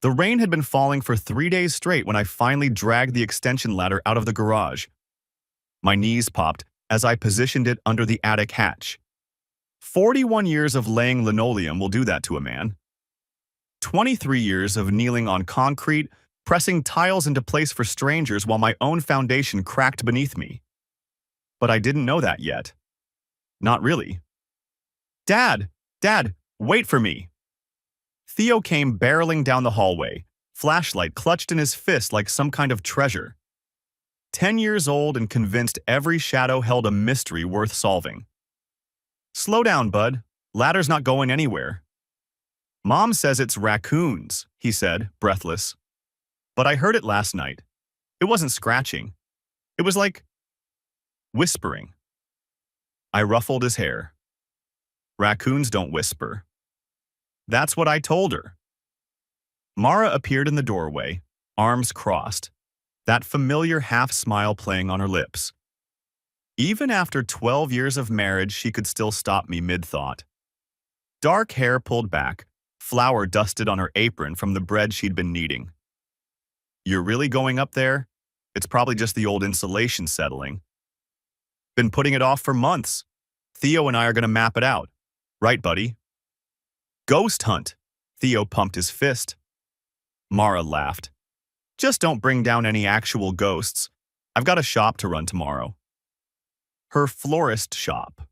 The rain had been falling for 3 days straight when I finally dragged the extension ladder out of the garage. My knees popped as I positioned it under the attic hatch. 41 years of laying linoleum will do that to a man. 23 years of kneeling on concrete, pressing tiles into place for strangers while my own foundation cracked beneath me. But I didn't know that yet. Not really. Dad, wait for me. Theo came barreling down the hallway, flashlight clutched in his fist like some kind of treasure. 10 years old and convinced every shadow held a mystery worth solving. Slow down, bud. Ladder's not going anywhere. Mom says it's raccoons, he said, breathless. But I heard it last night. It wasn't scratching. It was like whispering. I ruffled his hair. Raccoons don't whisper. That's what I told her. Mara appeared in the doorway, arms crossed, that familiar half-smile playing on her lips. Even after 12 years of marriage, she could still stop me mid-thought. Dark hair pulled back, flour dusted on her apron from the bread she'd been kneading. You're really going up there? It's probably just the old insulation settling. Been putting it off for months. Theo and I are going to map it out. Right, buddy? Ghost hunt. Theo pumped his fist. Mara laughed. Just don't bring down any actual ghosts. I've got a shop to run tomorrow. Her florist shop.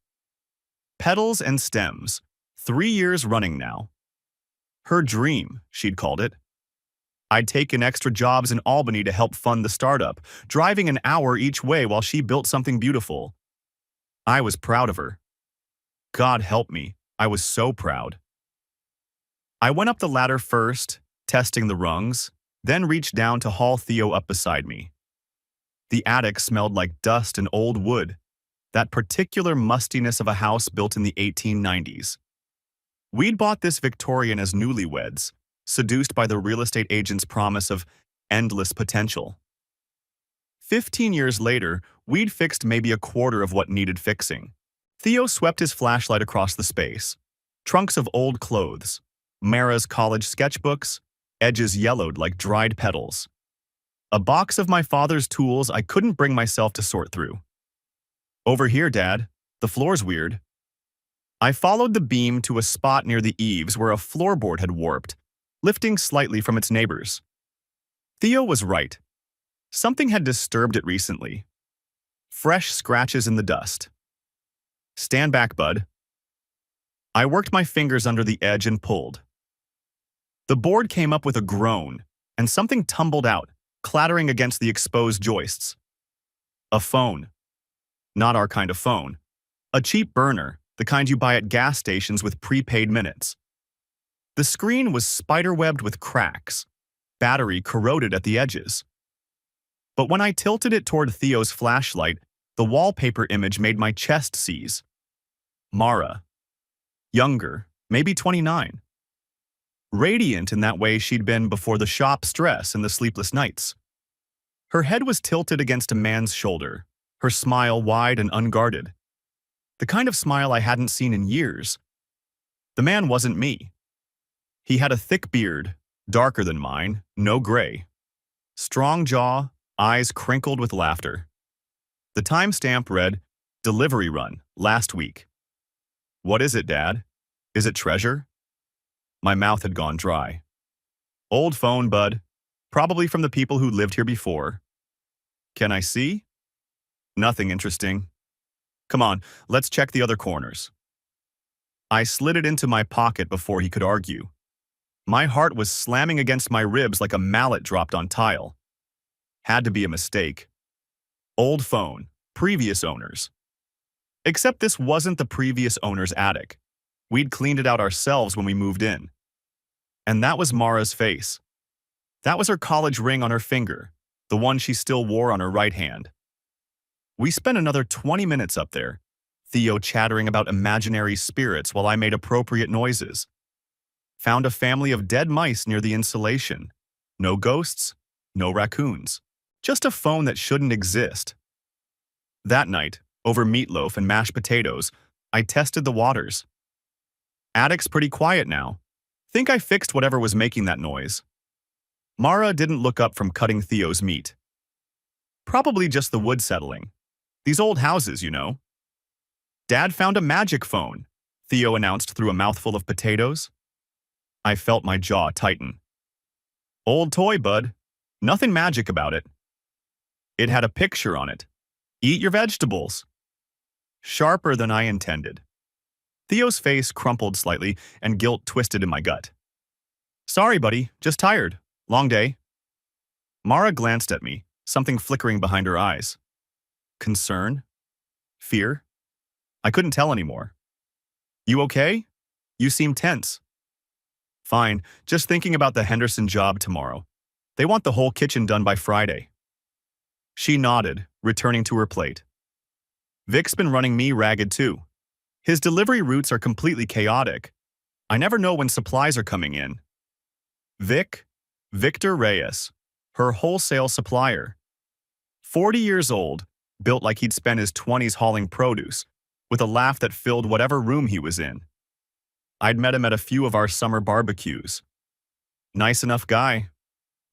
Petals and stems. 3 years running now. Her dream, she'd called it. I'd taken extra jobs in Albany to help fund the startup, driving an hour each way while she built something beautiful. I was proud of her. God help me, I was so proud. I went up the ladder first, testing the rungs, then reached down to haul Theo up beside me. The attic smelled like dust and old wood, that particular mustiness of a house built in the 1890s. We'd bought this Victorian as newlyweds, seduced by the real estate agent's promise of endless potential. 15 years later, we'd fixed maybe a quarter of what needed fixing. Theo swept his flashlight across the space. Trunks of old clothes, Mara's college sketchbooks, edges yellowed like dried petals. A box of my father's tools I couldn't bring myself to sort through. Over here, Dad. The floor's weird. I followed the beam to a spot near the eaves where a floorboard had warped, lifting slightly from its neighbors. Theo was right. Something had disturbed it recently. Fresh scratches in the dust. Stand back, bud. I worked my fingers under the edge and pulled. The board came up with a groan, and something tumbled out, clattering against the exposed joists. A phone. Not our kind of phone. A cheap burner, the kind you buy at gas stations with prepaid minutes. The screen was spiderwebbed with cracks, battery corroded at the edges. But when I tilted it toward Theo's flashlight, the wallpaper image made my chest seize. Mara. Younger, maybe 29. Radiant in that way she'd been before the shop stress and the sleepless nights. Her head was tilted against a man's shoulder, her smile wide and unguarded. The kind of smile I hadn't seen in years. The man wasn't me. He had a thick beard, darker than mine, no gray. Strong jaw, eyes crinkled with laughter. The timestamp read, "Delivery run, last week." What is it, Dad? Is it treasure? My mouth had gone dry. Old phone, bud. Probably from the people who lived here before. Can I see? Nothing interesting. Come on, let's check the other corners. I slid it into my pocket before he could argue. My heart was slamming against my ribs like a mallet dropped on tile. Had to be a mistake. Old phone, previous owners. Except this wasn't the previous owner's attic. We'd cleaned it out ourselves when we moved in. And that was Mara's face. That was her college ring on her finger, the one she still wore on her right hand. We spent another 20 minutes up there, Theo chattering about imaginary spirits while I made appropriate noises. Found a family of dead mice near the insulation. No ghosts, no raccoons. Just a phone that shouldn't exist. That night, over meatloaf and mashed potatoes, I tested the waters. Attic's pretty quiet now. Think I fixed whatever was making that noise. Mara didn't look up from cutting Theo's meat. Probably just the wood settling. These old houses, you know. Dad found a magic phone, Theo announced through a mouthful of potatoes. I felt my jaw tighten. Old toy, bud. Nothing magic about it. It had a picture on it. Eat your vegetables. Sharper than I intended. Theo's face crumpled slightly and guilt twisted in my gut. Sorry, buddy. Just tired. Long day. Mara glanced at me, something flickering behind her eyes. Concern? Fear? I couldn't tell anymore. You okay? You seem tense. Fine, just thinking about the Henderson job tomorrow. They want the whole kitchen done by Friday. She nodded, returning to her plate. Vic's been running me ragged too. His delivery routes are completely chaotic. I never know when supplies are coming in. Victor Reyes, her wholesale supplier. 40 years old, built like he'd spent his 20s hauling produce, with a laugh that filled whatever room he was in. I'd met him at a few of our summer barbecues. Nice enough guy.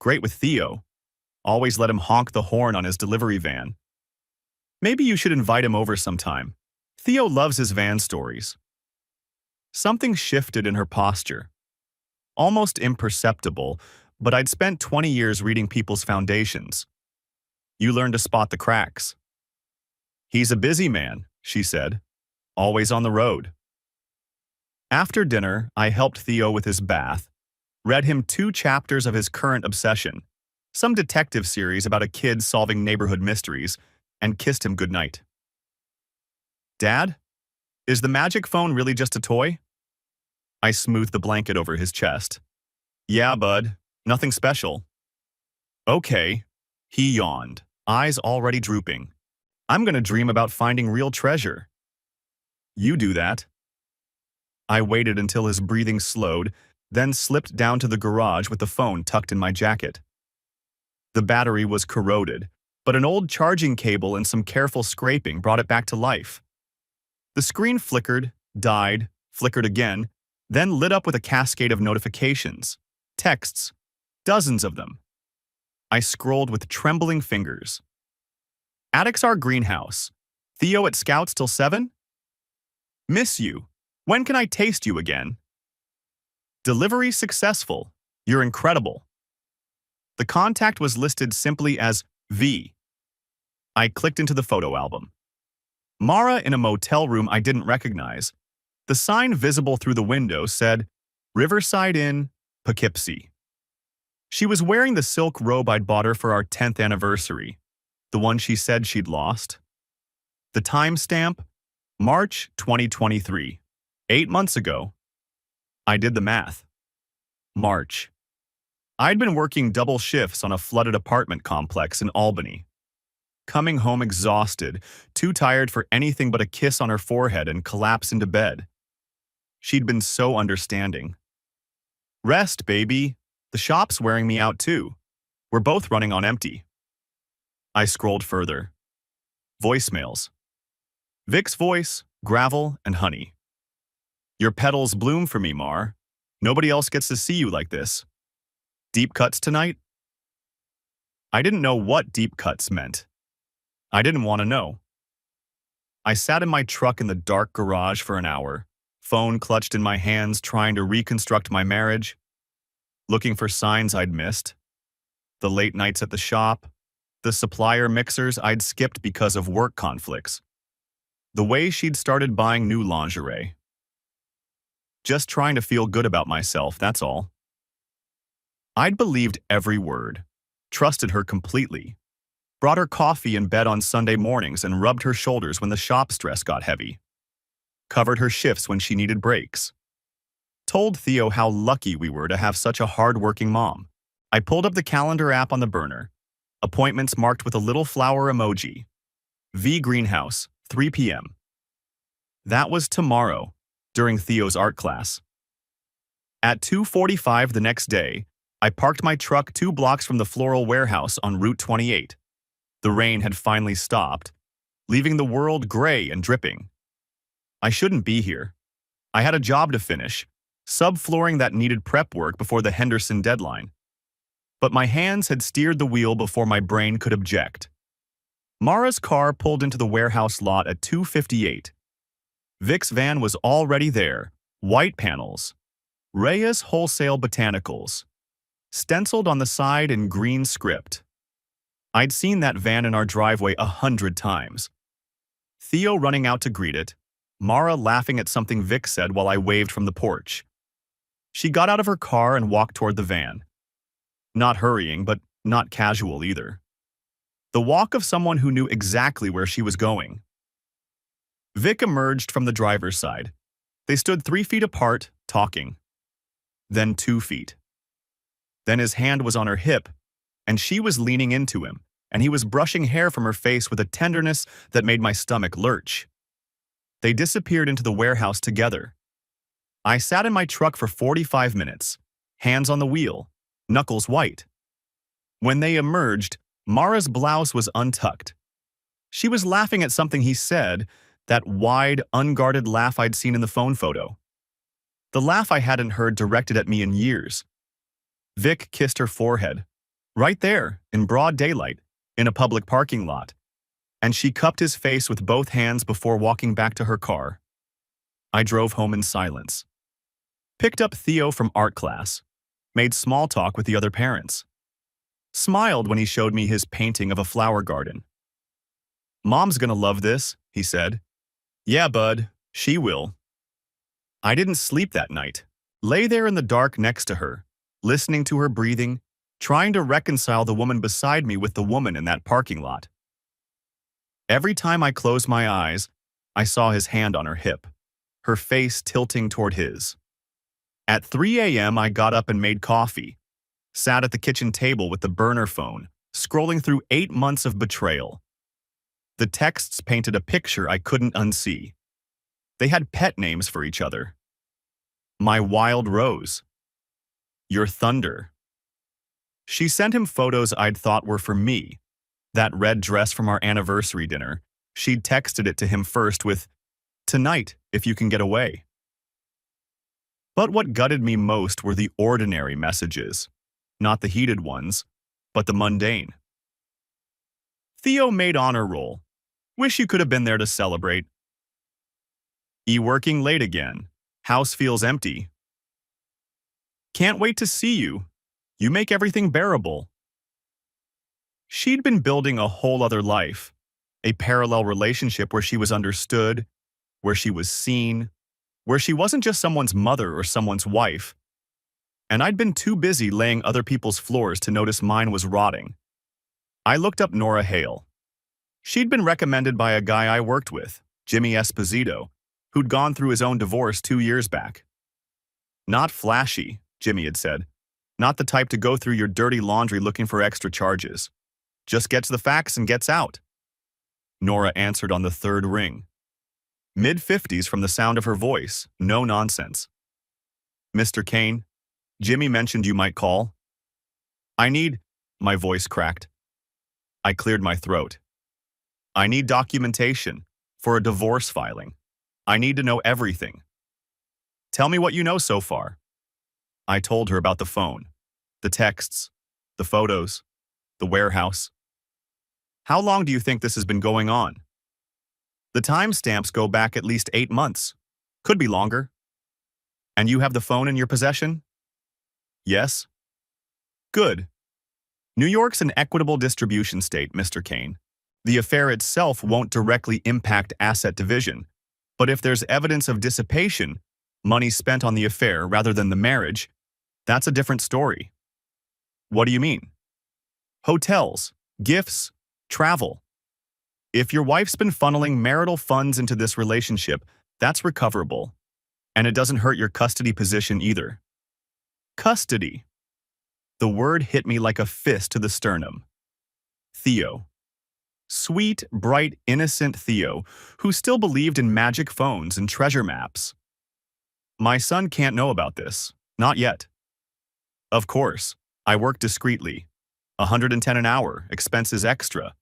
Great with Theo. Always let him honk the horn on his delivery van. Maybe you should invite him over sometime. Theo loves his van stories. Something shifted in her posture. Almost imperceptible, but I'd spent 20 years reading people's foundations. You learn to spot the cracks. He's a busy man, she said. Always on the road. After dinner, I helped Theo with his bath, read him 2 chapters of his current obsession, some detective series about a kid solving neighborhood mysteries, and kissed him goodnight. Dad, is the magic phone really just a toy? I smoothed the blanket over his chest. Yeah, bud, nothing special. Okay, he yawned, eyes already drooping. I'm gonna dream about finding real treasure. You do that. I waited until his breathing slowed, then slipped down to the garage with the phone tucked in my jacket. The battery was corroded, but an old charging cable and some careful scraping brought it back to life. The screen flickered, died, flickered again, then lit up with a cascade of notifications, texts, dozens of them. I scrolled with trembling fingers. Attic's our greenhouse. Theo at Scouts till 7? Miss you. When can I taste you again? Delivery successful. You're incredible. The contact was listed simply as V. I clicked into the photo album. Mara in a motel room I didn't recognize. The sign visible through the window said, Riverside Inn, Poughkeepsie. She was wearing the silk robe I'd bought her for our 10th anniversary, the one she said she'd lost. The timestamp, March 2023, 8 months ago. I did the math. March. I'd been working double shifts on a flooded apartment complex in Albany. Coming home exhausted, too tired for anything but a kiss on her forehead and collapse into bed. She'd been so understanding. Rest, baby. The shop's wearing me out too. We're both running on empty. I scrolled further. Voicemails. Vic's voice, gravel, and honey. Your petals bloom for me, Mar. Nobody else gets to see you like this. Deep cuts tonight? I didn't know what deep cuts meant. I didn't want to know. I sat in my truck in the dark garage for an hour, phone clutched in my hands trying to reconstruct my marriage, looking for signs I'd missed. The late nights at the shop, the supplier mixers I'd skipped because of work conflicts, the way she'd started buying new lingerie. Just trying to feel good about myself, that's all. I'd believed every word, trusted her completely, brought her coffee in bed on Sunday mornings and rubbed her shoulders when the shop stress got heavy, covered her shifts when she needed breaks, told Theo how lucky we were to have such a hard-working mom. I pulled up the calendar app on the burner, appointments marked with a little flower emoji. V Greenhouse, 3 p.m. That was tomorrow, during Theo's art class. At 2:45 the next day, I parked my truck 2 blocks from the floral warehouse on Route 28. The rain had finally stopped, leaving the world gray and dripping. I shouldn't be here. I had a job to finish, subflooring that needed prep work before the Henderson deadline. but my hands had steered the wheel before my brain could object. Mara's car pulled into the warehouse lot at 2:58. Vic's van was already there, white panels, Reyes Wholesale Botanicals, stenciled on the side in green script. I'd seen that van in our driveway 100 times. Theo running out to greet it, Mara laughing at something Vic said while I waved from the porch. She got out of her car and walked toward the van. Not hurrying, but not casual either. The walk of someone who knew exactly where she was going. Vic emerged from the driver's side. They stood 3 feet apart, talking. Then 2 feet. Then his hand was on her hip, and she was leaning into him, and he was brushing hair from her face with a tenderness that made my stomach lurch. They disappeared into the warehouse together. I sat in my truck for 45 minutes, hands on the wheel, knuckles white. When they emerged, Mara's blouse was untucked. She was laughing at something he said, that wide, unguarded laugh I'd seen in the phone photo. The laugh I hadn't heard directed at me in years. Vic kissed her forehead, right there, in broad daylight, in a public parking lot, and she cupped his face with both hands before walking back to her car. I drove home in silence. Picked up Theo from art class, made small talk with the other parents. Smiled when he showed me his painting of a flower garden. "Mom's gonna love this," he said. "Yeah, bud, she will." I didn't sleep that night. Lay there in the dark next to her, listening to her breathing, trying to reconcile the woman beside me with the woman in that parking lot. Every time I closed my eyes, I saw his hand on her hip, her face tilting toward his. At 3 a.m., I got up and made coffee, sat at the kitchen table with the burner phone, scrolling through 8 months of betrayal. The texts painted a picture I couldn't unsee. They had pet names for each other. My wild rose. Your thunder. She sent him photos I'd thought were for me. That red dress from our anniversary dinner. She'd texted it to him first with, "Tonight, if you can get away." But what gutted me most were the ordinary messages. Not the heated ones, but the mundane. Theo made honor roll. Wish you could have been there to celebrate. Working late again. House feels empty. Can't wait to see you. You make everything bearable. She'd been building a whole other life. A parallel relationship where she was understood, where she was seen, where she wasn't just someone's mother or someone's wife. And I'd been too busy laying other people's floors to notice mine was rotting. I looked up Nora Hale. She'd been recommended by a guy I worked with, Jimmy Esposito, who'd gone through his own divorce 2 years back. Not flashy, Jimmy had said. Not the type to go through your dirty laundry looking for extra charges. Just gets the facts and gets out. Nora answered on the 3rd ring. Mid-50s from the sound of her voice, no nonsense. "Mr. Kane, Jimmy mentioned you might call." My voice cracked. I cleared my throat. "I need documentation for a divorce filing. I need to know everything." "Tell me what you know so far." I told her about the phone, the texts, the photos, the warehouse. "How long do you think this has been going on?" "The timestamps go back at least 8 months. Could be longer." "And you have the phone in your possession?" "Yes." "Good. New York's an equitable distribution state, Mr. Kane. The affair itself won't directly impact asset division, but if there's evidence of dissipation, money spent on the affair rather than the marriage, that's a different story." "What do you mean?" "Hotels, gifts, travel. If your wife's been funneling marital funds into this relationship, that's recoverable. And it doesn't hurt your custody position either." Custody. The word hit me like a fist to the sternum. Theo. Sweet, bright, innocent Theo, who still believed in magic phones and treasure maps. "My son can't know about this. Not yet." "Of course. I work discreetly. 110 an hour, expenses extra.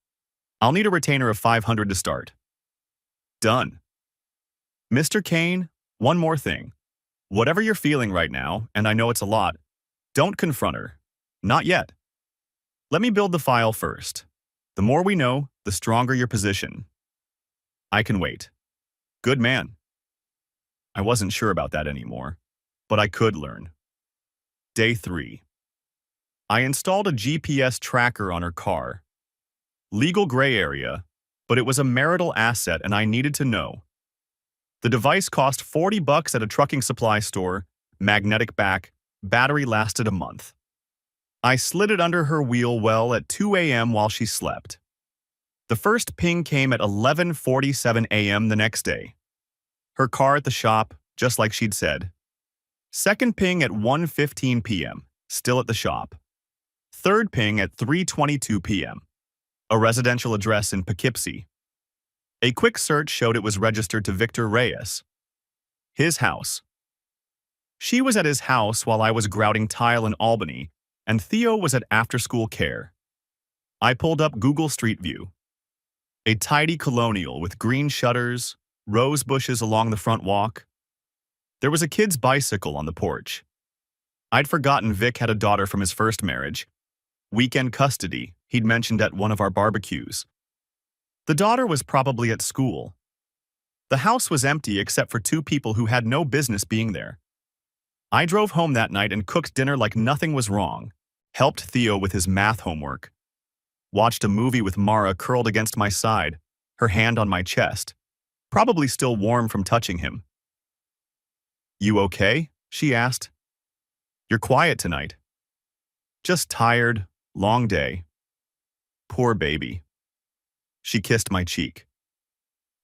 I'll need a retainer of 500 to start." "Done." "Mr. Kane, one more thing. Whatever you're feeling right now, and I know it's a lot, don't confront her. Not yet. Let me build the file first. The more we know, the stronger your position. I can wait. Good man. I wasn't sure about that anymore, but I could learn. Day 3. I installed a GPS tracker on her car. Legal gray area, but it was a marital asset and I needed to know. The device cost $40 at a trucking supply store, magnetic back, battery lasted a month. I slid it under her wheel well at 2 a.m. while she slept. The first ping came at 11:47 a.m. the next day. Her car at the shop, just like she'd said. Second ping at 1:15 p.m., still at the shop. Third ping at 3:22 p.m., a residential address in Poughkeepsie. A quick search showed it was registered to Victor Reyes. His house. She was at his house while I was grouting tile in Albany, and Theo was at after-school care. I pulled up Google Street View. A tidy colonial with green shutters, rose bushes along the front walk. There was a kid's bicycle on the porch. I'd forgotten Vic had a daughter from his first marriage. Weekend custody, he'd mentioned at one of our barbecues. The daughter was probably at school. The house was empty except for 2 people who had no business being there. I drove home that night and cooked dinner like nothing was wrong, helped Theo with his math homework, watched a movie with Mara curled against my side, her hand on my chest, probably still warm from touching him. "You okay?" she asked. "You're quiet tonight." "Just tired, long day." "Poor baby." She kissed my cheek.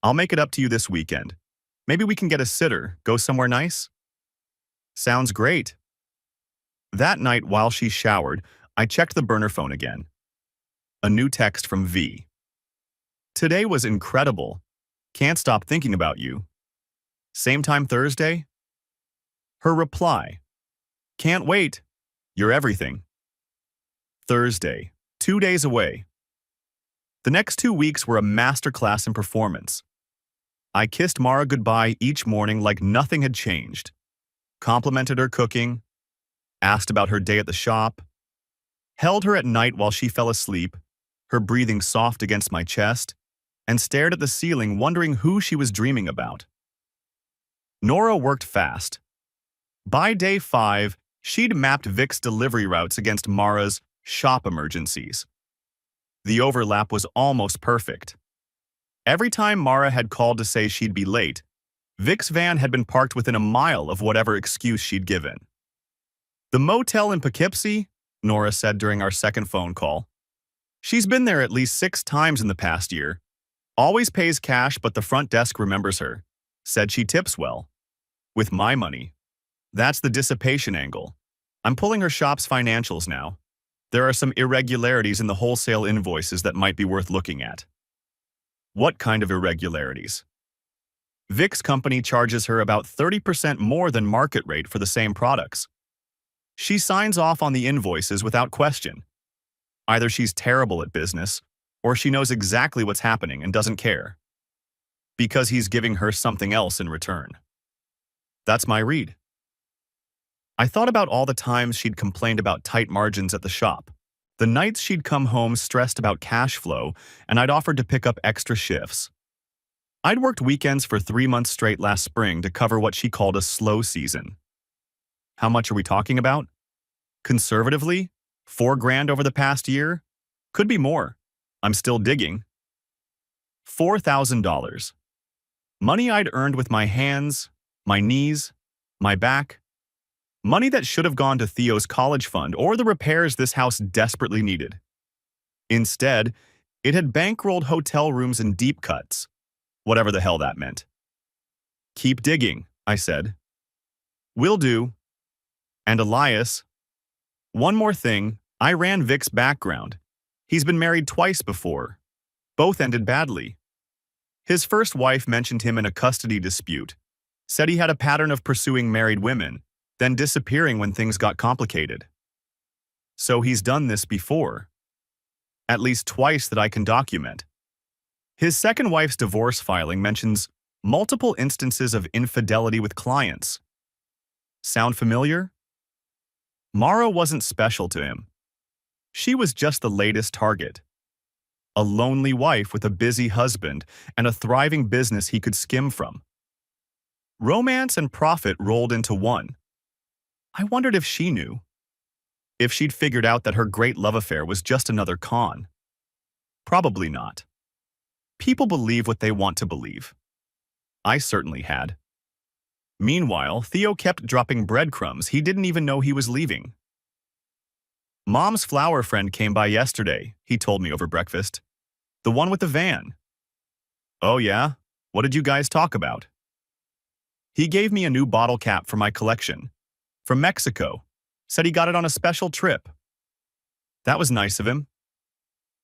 "I'll make it up to you this weekend. Maybe we can get a sitter, go somewhere nice?" "Sounds great." That night while she showered, I checked the burner phone again. A new text from V. "Today was incredible. Can't stop thinking about you. Same time Thursday?" Her reply. "Can't wait. You're everything." Thursday, 2 days away. The next 2 weeks were a masterclass in performance. I kissed Mara goodbye each morning like nothing had changed, complimented her cooking, asked about her day at the shop, held her at night while she fell asleep, her breathing soft against my chest, and stared at the ceiling wondering who she was dreaming about. Nora worked fast. By day 5, she'd mapped Vic's delivery routes against Mara's shop emergencies. The overlap was almost perfect. Every time Mara had called to say she'd be late, Vic's van had been parked within a mile of whatever excuse she'd given. "The motel in Poughkeepsie," Nora said during our second phone call. "She's been there at least 6 times in the past year. Always pays cash, but the front desk remembers her. Said she tips well. With my money. That's the dissipation angle. I'm pulling her shop's financials now. There are some irregularities in the wholesale invoices that might be worth looking at." "What kind of irregularities?" "Vic's company charges her about 30% more than market rate for the same products. She signs off on the invoices without question. Either she's terrible at business, or she knows exactly what's happening and doesn't care. Because he's giving her something else in return." That's my read. I thought about all the times she'd complained about tight margins at the shop, the nights she'd come home stressed about cash flow, and I'd offered to pick up extra shifts. I'd worked weekends for 3 months straight last spring to cover what she called a slow season. How much are we talking about? Conservatively, $4,000 over the past year? Could be more. I'm still digging. $4,000. Money I'd earned with my hands, my knees, my back. Money that should have gone to Theo's college fund or the repairs this house desperately needed. Instead, it had bankrolled hotel rooms and deep cuts, whatever the hell that meant. "Keep digging," I said. "Will do." And Elias. One more thing, I ran Vic's background. He's been married twice before. Both ended badly. His first wife mentioned him in a custody dispute, said he had a pattern of pursuing married women, then disappearing when things got complicated. So he's done this before. At least twice that I can document. His second wife's divorce filing mentions multiple instances of infidelity with clients. Sound familiar? Mara wasn't special to him. She was just the latest target. A lonely wife with a busy husband and a thriving business he could skim from. Romance and profit rolled into one. I wondered if she knew. If she'd figured out that her great love affair was just another con. Probably not. People believe what they want to believe. I certainly had. Meanwhile, Theo kept dropping breadcrumbs he didn't even know he was leaving. Mom's flower friend came by yesterday, he told me over breakfast. The one with the van. Oh yeah? What did you guys talk about? He gave me a new bottle cap for my collection. From Mexico. Said he got it on a special trip. That was nice of him.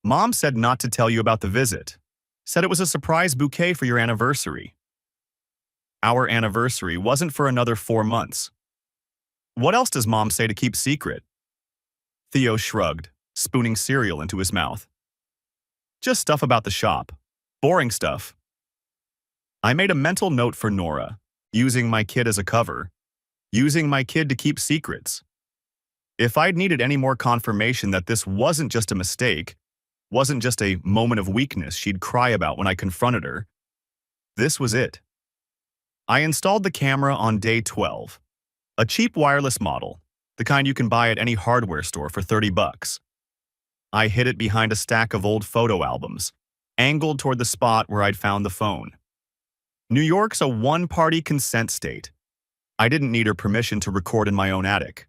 Mom said not to tell you about the visit. Said it was a surprise bouquet for your anniversary. Our anniversary wasn't for another 4 months. What else does Mom say to keep secret? Theo shrugged, spooning cereal into his mouth. Just stuff about the shop. Boring stuff. I made a mental note for Nora, using my kid as a cover, using my kid to keep secrets. If I'd needed any more confirmation that this wasn't just a mistake, wasn't just a moment of weakness she'd cry about when I confronted her, this was it. I installed the camera on day 12, a cheap wireless model, the kind you can buy at any hardware store for $30. I hid it behind a stack of old photo albums, angled toward the spot where I'd found the phone. New York's a one-party consent state. I didn't need her permission to record in my own attic.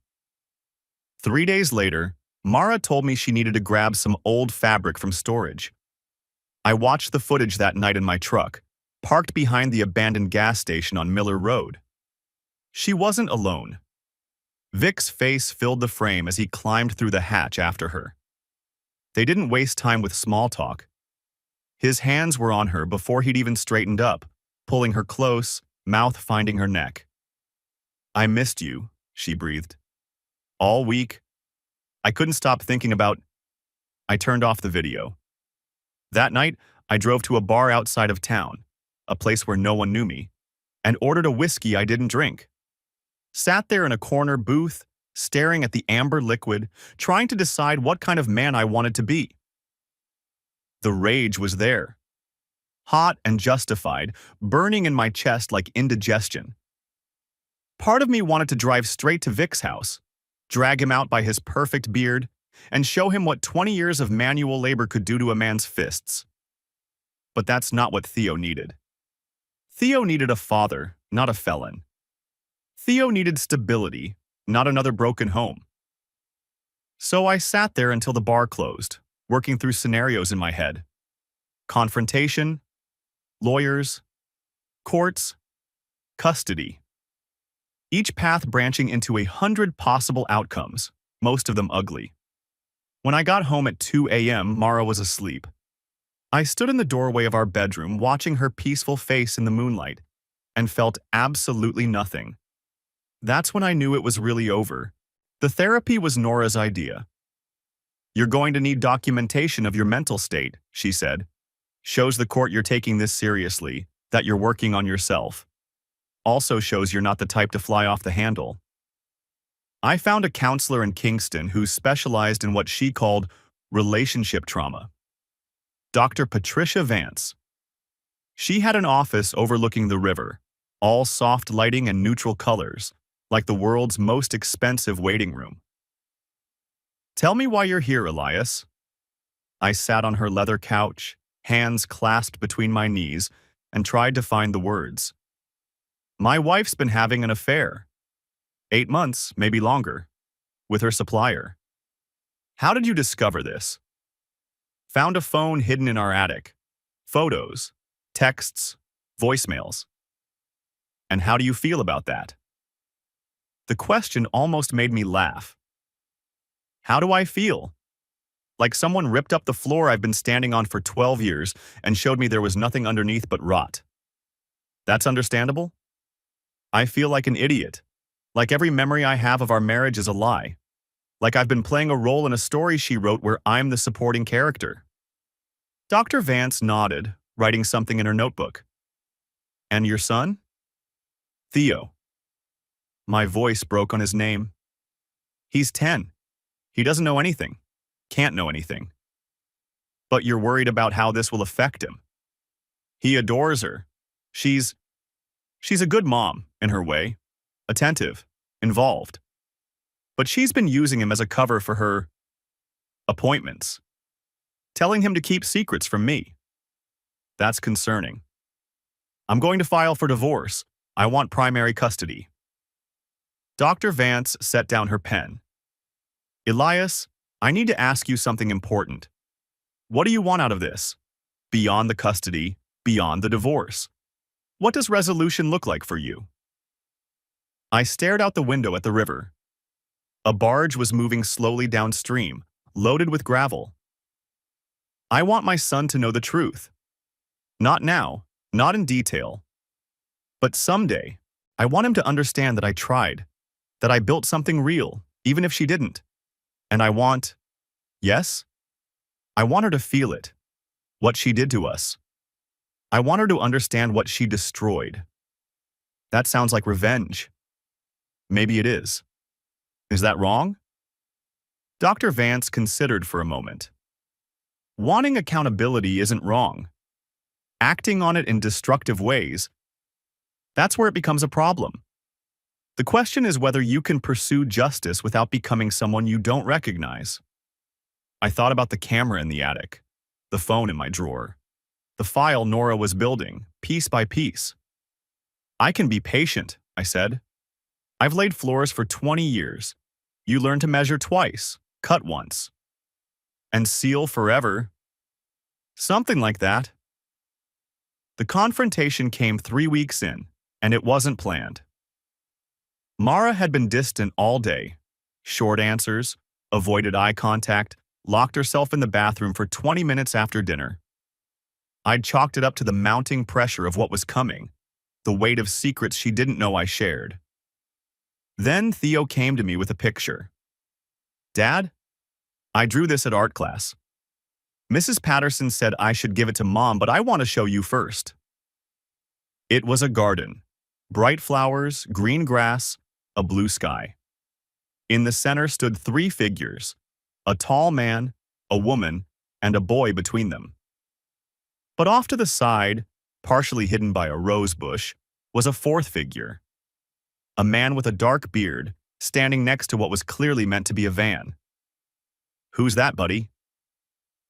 3 days later, Mara told me she needed to grab some old fabric from storage. I watched the footage that night in my truck, parked behind the abandoned gas station on Miller Road. She wasn't alone. Vic's face filled the frame as he climbed through the hatch after her. They didn't waste time with small talk. His hands were on her before he'd even straightened up, pulling her close, mouth finding her neck. I missed you, she breathed. All week, I couldn't stop thinking about... I turned off the video. That night, I drove to a bar outside of town, a place where no one knew me, and ordered a whiskey I didn't drink. Sat there in a corner booth, staring at the amber liquid, trying to decide what kind of man I wanted to be. The rage was there. Hot and justified, burning in my chest like indigestion. Part of me wanted to drive straight to Vic's house, drag him out by his perfect beard, and show him what 20 years of manual labor could do to a man's fists. But that's not what Theo needed. Theo needed a father, not a felon. Theo needed stability, not another broken home. So I sat there until the bar closed, working through scenarios in my head. Confrontation, lawyers, courts, custody. Each path branching into 100 possible outcomes, most of them ugly. When I got home at 2 a.m., Mara was asleep. I stood in the doorway of our bedroom watching her peaceful face in the moonlight and felt absolutely nothing. That's when I knew it was really over. The therapy was Nora's idea. You're going to need documentation of your mental state, she said. Shows the court you're taking this seriously, that you're working on yourself. Also shows you're not the type to fly off the handle. I found a counselor in Kingston who specialized in what she called relationship trauma. Dr. Patricia Vance. She had an office overlooking the river, all soft lighting and neutral colors, like the world's most expensive waiting room. Tell me why you're here, Elias. I sat on her leather couch, hands clasped between my knees, and tried to find the words. My wife's been having an affair. 8 months, maybe longer, with her supplier. How did you discover this? Found a phone hidden in our attic. Photos, texts, voicemails. And how do you feel about that? The question almost made me laugh. How do I feel? Like someone ripped up the floor I've been standing on for 12 years and showed me there was nothing underneath but rot. That's understandable? I feel like an idiot. Like every memory I have of our marriage is a lie. Like I've been playing a role in a story she wrote where I'm the supporting character. Dr. Vance nodded, writing something in her notebook. And your son? Theo. My voice broke on his name. He's 10. He doesn't know anything. can't know anything. But you're worried about how this will affect him. He adores her. She's a good mom, in her way. Attentive, involved. But she's been using him as a cover for her appointments. Telling him to keep secrets from me. That's concerning. I'm going to file for divorce. I want primary custody. Dr. Vance set down her pen. Elias, I need to ask you something important. What do you want out of this? Beyond the custody, beyond the divorce. What does resolution look like for you? I stared out the window at the river. A barge was moving slowly downstream, loaded with gravel. I want my son to know the truth. Not now, not in detail. But someday, I want him to understand that I tried, that I built something real, even if she didn't. And I want, yes? I want her to feel it, what she did to us. I want her to understand what she destroyed. That sounds like revenge. Maybe it is. Is that wrong? Dr. Vance considered for a moment. Wanting accountability isn't wrong. Acting on it in destructive ways, that's where it becomes a problem. The question is whether you can pursue justice without becoming someone you don't recognize. I thought about the camera in the attic, the phone in my drawer, the file Nora was building, piece by piece. I can be patient, I said. I've laid floors for 20 years. You learn to measure twice, cut once, and seal forever. Something like that. The confrontation came 3 weeks in, and it wasn't planned. Mara had been distant all day. Short answers, avoided eye contact, locked herself in the bathroom for 20 minutes after dinner. I'd chalked it up to the mounting pressure of what was coming, the weight of secrets she didn't know I shared. Then Theo came to me with a picture. Dad, I drew this at art class. Mrs. Patterson said I should give it to Mom, but I want to show you first. It was a garden. Bright flowers, green grass, a blue sky. In the center stood 3 figures, a tall man, a woman, and a boy between them. But off to the side, partially hidden by a rose bush, was a 4th figure. A man with a dark beard, standing next to what was clearly meant to be a van. Who's that, buddy?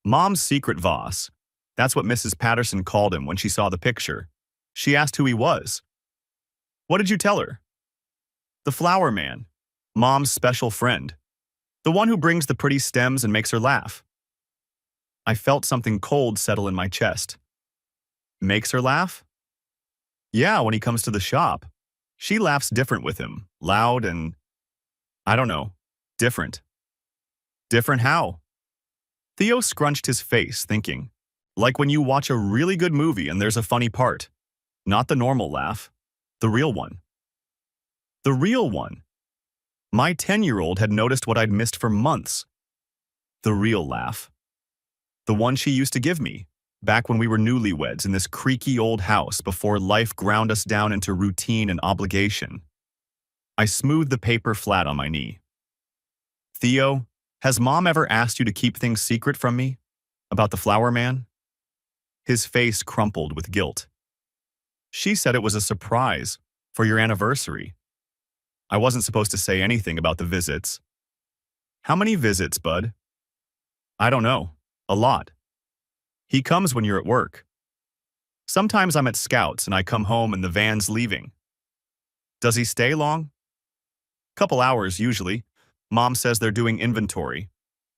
Mom's secret Voss. That's what Mrs. Patterson called him when she saw the picture. She asked who he was. What did you tell her? The flower man. Mom's special friend. The one who brings the pretty stems and makes her laugh. I felt something cold settle in my chest. Makes her laugh? Yeah, when he comes to the shop. She laughs different with him, loud and, I don't know, different. Different how? Theo scrunched his face, thinking, like when you watch a really good movie and there's a funny part. Not the normal laugh, the real one. The real one. My 10-year-old had noticed what I'd missed for months. The real laugh. The one she used to give me, back when we were newlyweds in this creaky old house before life ground us down into routine and obligation. I smoothed the paper flat on my knee. Theo, has Mom ever asked you to keep things secret from me? About the flower man? His face crumpled with guilt. She said it was a surprise for your anniversary. I wasn't supposed to say anything about the visits. How many visits, bud? I don't know. A lot. He comes when you're at work. Sometimes I'm at Scouts and I come home and the van's leaving. Does he stay long? Couple hours, usually. Mom says they're doing inventory.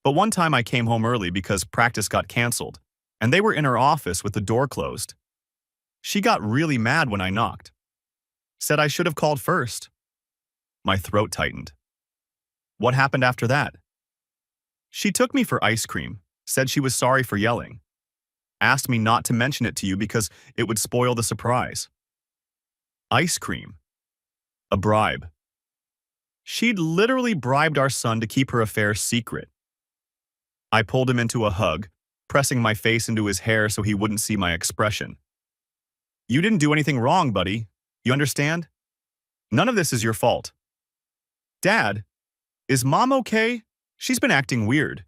But one time I came home early because practice got canceled, and they were in her office with the door closed. She got really mad when I knocked. Said I should have called first. My throat tightened. What happened after that? She took me for ice cream, said she was sorry for yelling. Asked me not to mention it to you because it would spoil the surprise. Ice cream. A bribe. She'd literally bribed our son to keep her affair secret. I pulled him into a hug, pressing my face into his hair so he wouldn't see my expression. You didn't do anything wrong, buddy. You understand? None of this is your fault. Dad, is Mom okay? She's been acting weird.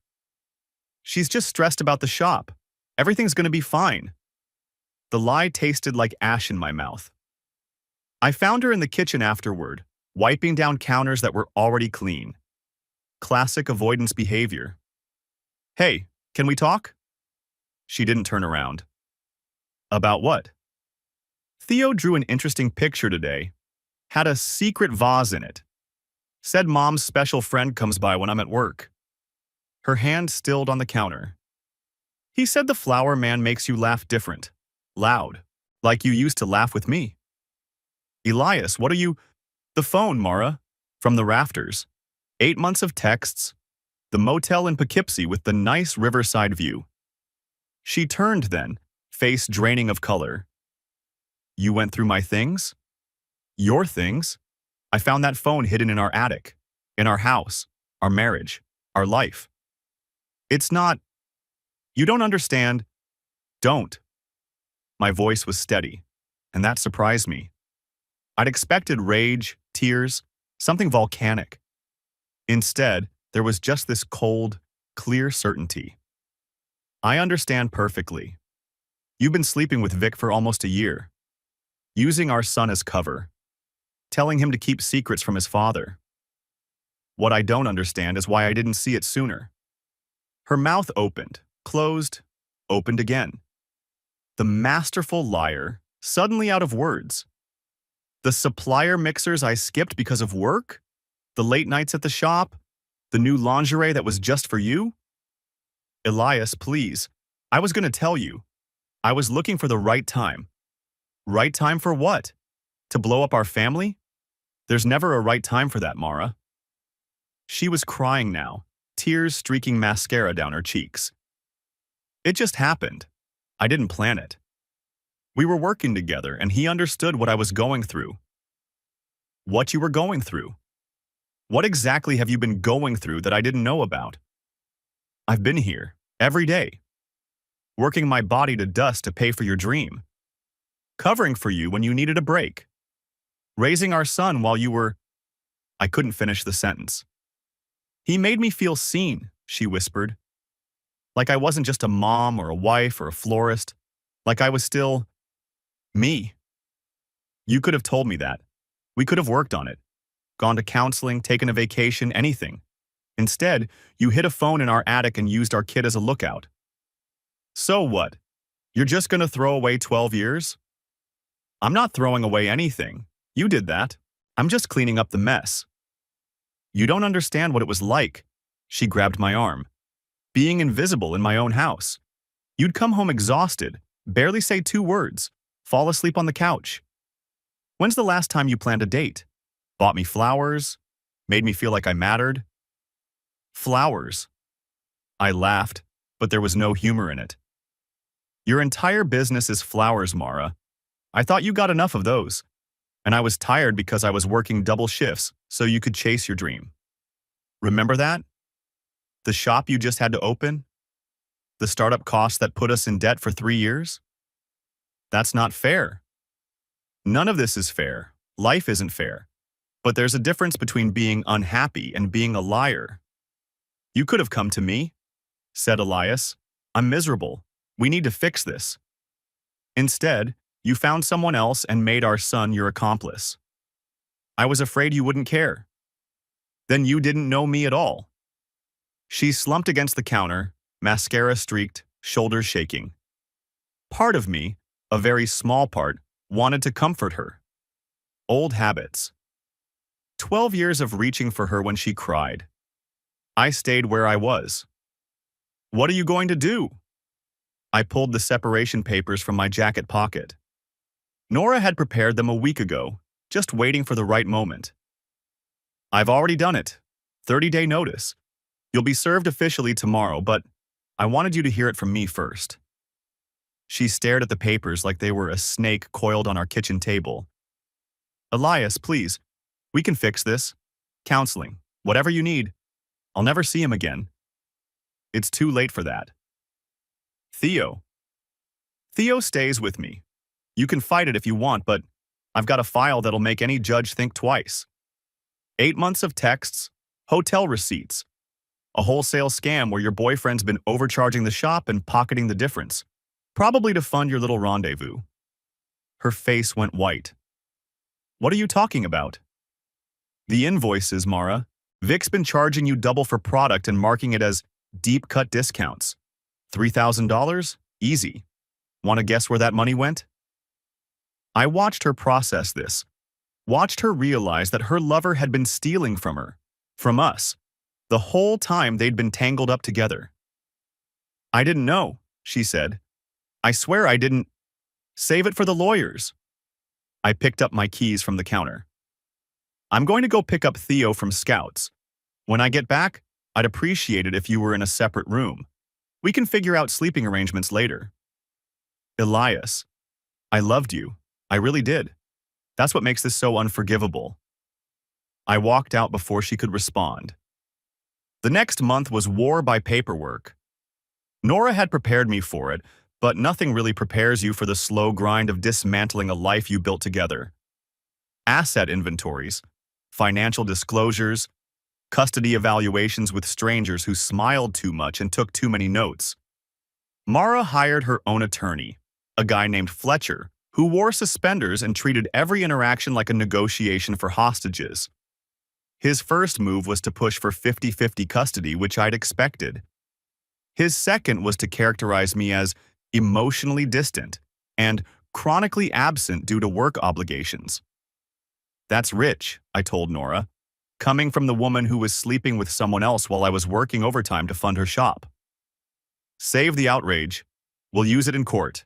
She's just stressed about the shop. Everything's gonna be fine. The lie tasted like ash in my mouth. I found her in the kitchen afterward, wiping down counters that were already clean. Classic avoidance behavior. Hey, can we talk? She didn't turn around. About what? Theo drew an interesting picture today. Had a secret vase in it. Said Mom's special friend comes by when I'm at work. Her hand stilled on the counter. He said the flower man makes you laugh different. Loud. Like you used to laugh with me. Elias, what are you… The phone, Mara. From the rafters. 8 months of texts. The motel in Poughkeepsie with the nice riverside view. She turned then, face draining of color. You went through my things? Your things? I found that phone hidden in our attic. In our house. Our marriage. Our life. It's not… You don't understand. Don't. My voice was steady, and that surprised me. I'd expected rage, tears, something volcanic. Instead, there was just this cold, clear certainty. I understand perfectly. You've been sleeping with Vic for almost a year, using our son as cover, telling him to keep secrets from his father. What I don't understand is why I didn't see it sooner. Her mouth opened, closed, opened again. The masterful liar, suddenly out of words. The supplier mixers I skipped because of work? The late nights at the shop? The new lingerie that was just for you? Elias, please. I was going to tell you. I was looking for the right time. Right time for what? To blow up our family? There's never a right time for that, Mara. She was crying now, tears streaking mascara down her cheeks. It just happened. I didn't plan it. We were working together, and he understood what I was going through. What you were going through? What exactly have you been going through that I didn't know about? I've been here, every day, working my body to dust to pay for your dream, covering for you when you needed a break, raising our son while you were… I couldn't finish the sentence. He made me feel seen, she whispered. Like I wasn't just a mom or a wife or a florist. Like I was still… me. You could have told me that. We could have worked on it. Gone to counseling, taken a vacation, anything. Instead, you hid a phone in our attic and used our kid as a lookout. So what? You're just gonna throw away 12 years? I'm not throwing away anything. You did that. I'm just cleaning up the mess. You don't understand what it was like. She grabbed my arm. Being invisible in my own house. You'd come home exhausted, barely say 2 words, fall asleep on the couch. When's the last time you planned a date? Bought me flowers? Made me feel like I mattered? Flowers. I laughed, but there was no humor in it. Your entire business is flowers, Mara. I thought you got enough of those. And I was tired because I was working double shifts so you could chase your dream. Remember that? The shop you just had to open? The startup costs that put us in debt for 3 years? That's not fair. None of this is fair. Life isn't fair. But there's a difference between being unhappy and being a liar. You could have come to me, said Elias. I'm miserable. We need to fix this. Instead, you found someone else and made our son your accomplice. I was afraid you wouldn't care. Then you didn't know me at all. She slumped against the counter, mascara streaked, shoulders shaking. Part of me, a very small part, wanted to comfort her. Old habits. 12 years of reaching for her when she cried. I stayed where I was. What are you going to do? I pulled the separation papers from my jacket pocket. Nora had prepared them a week ago, just waiting for the right moment. I've already done it. 30-day notice. You'll be served officially tomorrow, but I wanted you to hear it from me first. She stared at the papers like they were a snake coiled on our kitchen table. Elias, please. We can fix this. Counseling. Whatever you need. I'll never see him again. It's too late for that. Theo. Theo stays with me. You can fight it if you want, but I've got a file that'll make any judge think twice. 8 months of texts, hotel receipts, A wholesale scam where your boyfriend's been overcharging the shop and pocketing the difference, probably to fund your little rendezvous. Her face went white. What are you talking about? The invoices, Mara. Vic's been charging you double for product and marking it as deep cut discounts. $3,000? Easy. Want to guess where that money went? I watched her process this, watched her realize that her lover had been stealing from her, from us, the whole time they'd been tangled up together. I didn't know, she said. I swear I didn't. Save it for the lawyers. I picked up my keys from the counter. I'm going to go pick up Theo from Scouts. When I get back, I'd appreciate it if you were in a separate room. We can figure out sleeping arrangements later. Elias, I loved you. I really did. That's what makes this so unforgivable. I walked out before she could respond. The next month was war by paperwork. Nora had prepared me for it, but nothing really prepares you for the slow grind of dismantling a life you built together. Asset inventories, financial disclosures, custody evaluations with strangers who smiled too much and took too many notes. Mara hired her own attorney, a guy named Fletcher, who wore suspenders and treated every interaction like a negotiation for hostages. His first move was to push for 50-50 custody, which I'd expected. His second was to characterize me as emotionally distant and chronically absent due to work obligations. That's rich, I told Nora, coming from the woman who was sleeping with someone else while I was working overtime to fund her shop. Save the outrage. We'll use it in court.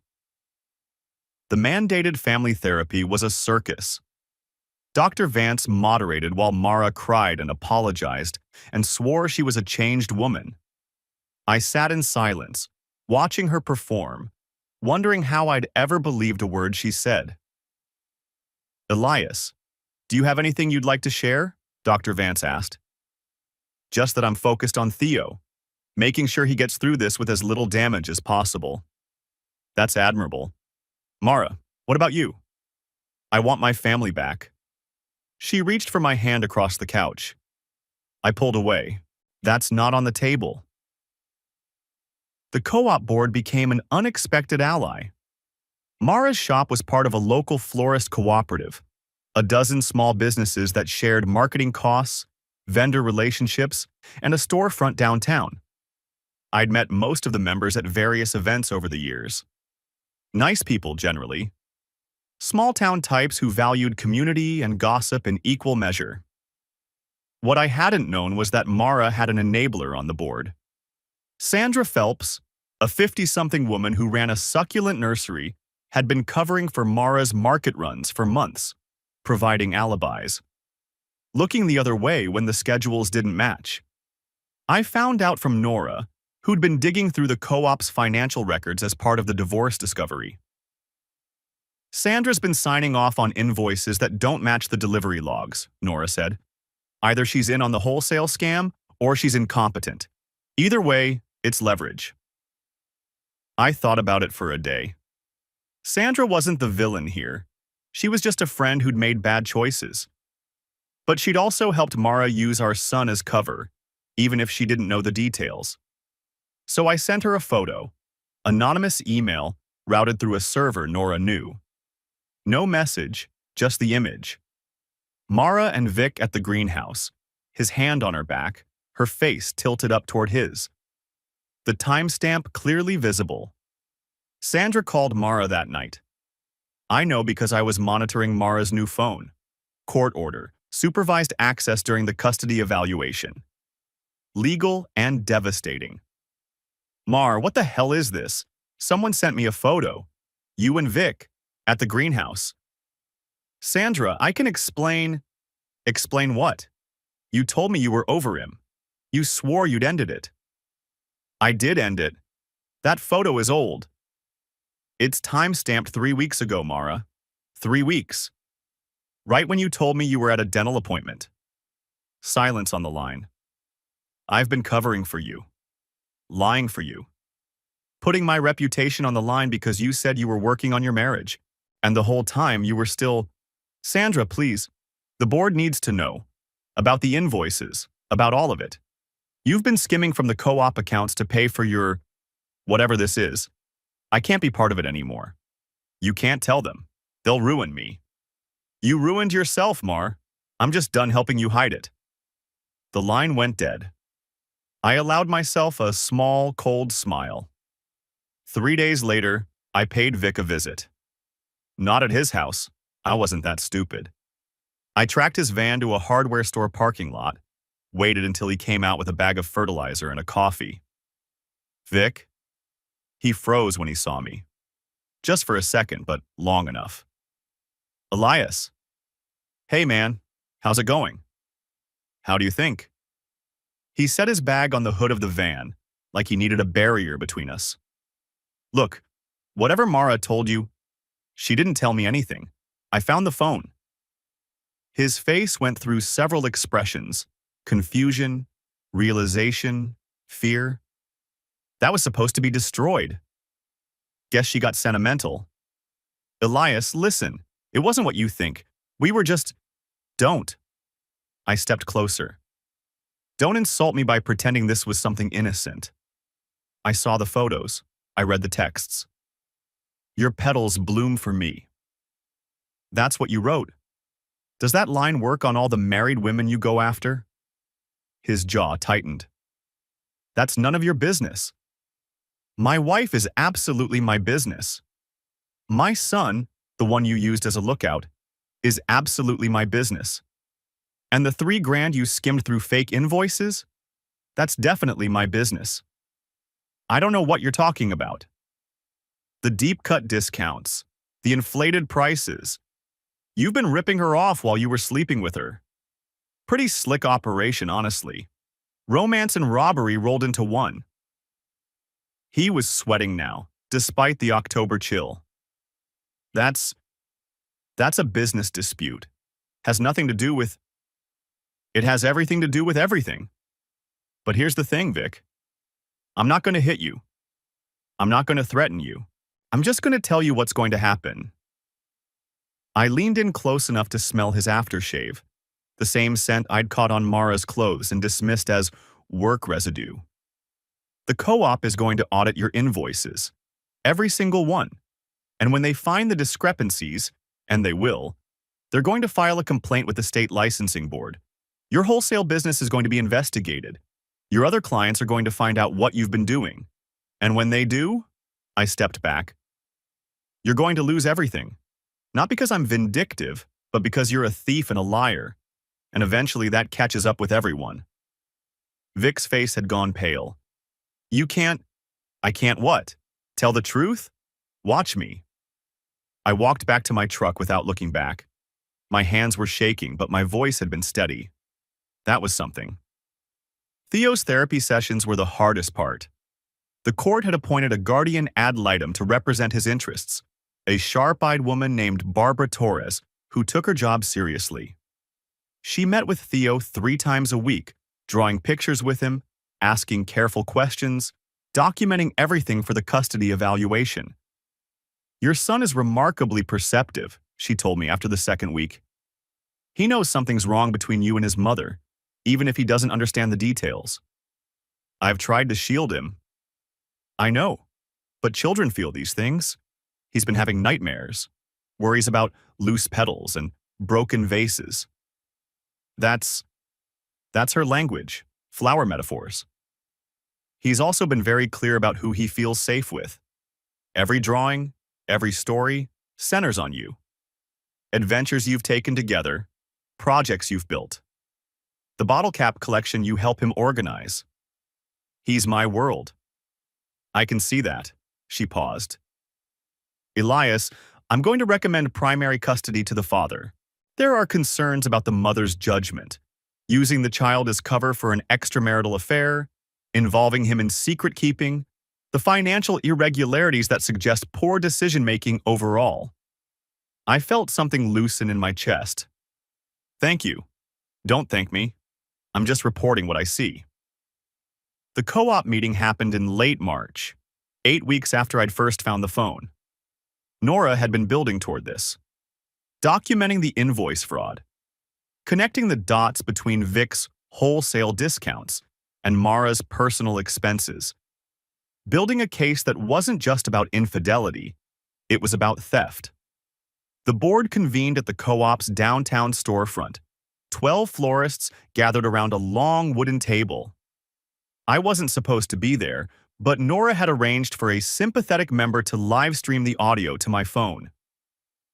The mandated family therapy was a circus. Dr. Vance moderated while Mara cried and apologized and swore she was a changed woman. I sat in silence, watching her perform, wondering how I'd ever believed a word she said. Elias, do you have anything you'd like to share? Dr. Vance asked. Just that I'm focused on Theo, making sure he gets through this with as little damage as possible. That's admirable. Mara, what about you? I want my family back. She reached for my hand across the couch. I pulled away. That's not on the table. The co-op board became an unexpected ally. Mara's shop was part of a local florist cooperative, a dozen small businesses that shared marketing costs, vendor relationships, and a storefront downtown. I'd met most of the members at various events over the years. Nice people, generally. Small-town types who valued community and gossip in equal measure. What I hadn't known was that Mara had an enabler on the board. Sandra Phelps, a 50-something woman who ran a succulent nursery, had been covering for Mara's market runs for months, providing alibis, looking the other way when the schedules didn't match. I found out from Nora, who'd been digging through the co-op's financial records as part of the divorce discovery. Sandra's been signing off on invoices that don't match the delivery logs, Nora said. Either she's in on the wholesale scam or she's incompetent. Either way, it's leverage. I thought about it for a day. Sandra wasn't the villain here. She was just a friend who'd made bad choices. But she'd also helped Mara use our son as cover, even if she didn't know the details. So I sent her a photo, anonymous email routed through a server Nora knew. No message, just the image. Mara and Vic at the greenhouse, his hand on her back, her face tilted up toward his. The timestamp clearly visible. Sandra called Mara that night. I know because I was monitoring Mara's new phone. Court order, supervised access during the custody evaluation. Legal and devastating. Mar, what the hell is this? Someone sent me a photo. You and Vic, at the greenhouse. Sandra, I can explain. Explain what? You told me you were over him. You swore you'd ended it. I did end it. That photo is old. It's time-stamped 3 weeks ago, Mara. 3 weeks. Right when you told me you were at a dental appointment. Silence on the line. I've been covering for you. Lying for you. Putting my reputation on the line because you said you were working on your marriage. And the whole time you were still… Sandra, please. The board needs to know. About the invoices. About all of it. You've been skimming from the co-op accounts to pay for your whatever this is. I can't be part of it anymore. You can't tell them. They'll ruin me. You ruined yourself, Mar. I'm just done helping you hide it. The line went dead. I allowed myself a small, cold smile. 3 days later, I paid Vic a visit. Not at his house. I wasn't that stupid. I tracked his van to a hardware store parking lot, waited until he came out with a bag of fertilizer and a coffee. Vic? He froze when he saw me. Just for a second, but long enough. Elias. Hey man, how's it going? How do you think? He set his bag on the hood of the van, like he needed a barrier between us. Look, whatever Mara told you, she didn't tell me anything. I found the phone. His face went through several expressions: confusion, realization, fear. That was supposed to be destroyed. Guess she got sentimental. Elias, listen. It wasn't what you think. We were just... Don't. I stepped closer. Don't insult me by pretending this was something innocent. I saw the photos. I read the texts. Your petals bloom for me. That's what you wrote. Does that line work on all the married women you go after? His jaw tightened. That's none of your business. My wife is absolutely my business. My son, the one you used as a lookout, is absolutely my business. And the $3,000 you skimmed through fake invoices? That's definitely my business. I don't know what you're talking about. The deep-cut discounts, the inflated prices. You've been ripping her off while you were sleeping with her. Pretty slick operation, honestly. Romance and robbery rolled into one. He was sweating now, despite the October chill. That's a business dispute. Has nothing to do with... It has everything to do with everything. But here's the thing, Vic. I'm not going to hit you. I'm not going to threaten you. I'm just going to tell you what's going to happen. I leaned in close enough to smell his aftershave, the same scent I'd caught on Mara's clothes and dismissed as work residue. The co-op is going to audit your invoices, every single one. And when they find the discrepancies, and they will, they're going to file a complaint with the state licensing board. Your wholesale business is going to be investigated. Your other clients are going to find out what you've been doing. And when they do, I stepped back. You're going to lose everything. Not because I'm vindictive, but because you're a thief and a liar. And eventually that catches up with everyone. Vic's face had gone pale. I can't what? Tell the truth? Watch me. I walked back to my truck without looking back. My hands were shaking, but my voice had been steady. That was something. Theo's therapy sessions were the hardest part. The court had appointed a guardian ad litem to represent his interests, a sharp-eyed woman named Barbara Torres, who took her job seriously. She met with Theo 3 times a week, drawing pictures with him, asking careful questions, documenting everything for the custody evaluation. Your son is remarkably perceptive, she told me after the second week. He knows something's wrong between you and his mother, even if he doesn't understand the details. I've tried to shield him. I know, but children feel these things. He's been having nightmares, worries about loose petals and broken vases. That's her language, flower metaphors. He's also been very clear about who he feels safe with. Every drawing, every story centers on you. Adventures you've taken together, projects you've built. The bottle cap collection you help him organize. He's my world. I can see that, she paused. Elias, I'm going to recommend primary custody to the father. There are concerns about the mother's judgment, using the child as cover for an extramarital affair, involving him in secret keeping, the financial irregularities that suggest poor decision-making overall. I felt something loosen in my chest. Thank you. Don't thank me. I'm just reporting what I see. The co-op meeting happened in late March, 8 weeks after I'd first found the phone. Nora had been building toward this, documenting the invoice fraud, connecting the dots between Vic's wholesale discounts and Mara's personal expenses, building a case that wasn't just about infidelity, it was about theft. The board convened at the co-op's downtown storefront. 12 florists gathered around a long wooden table. I wasn't supposed to be there, but Nora had arranged for a sympathetic member to live stream the audio to my phone.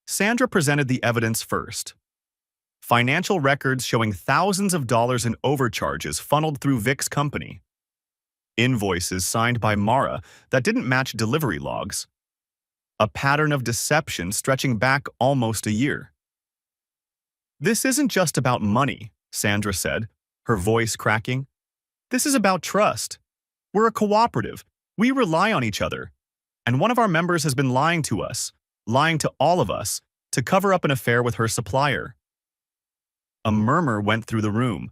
Sandra presented the evidence first. Financial records showing thousands of dollars in overcharges funneled through Vic's company. Invoices signed by Mara that didn't match delivery logs. A pattern of deception stretching back almost a year. "This isn't just about money," Sandra said, her voice cracking. "This is about trust. We're a cooperative. We rely on each other. And one of our members has been lying to us, lying to all of us, to cover up an affair with her supplier." A murmur went through the room.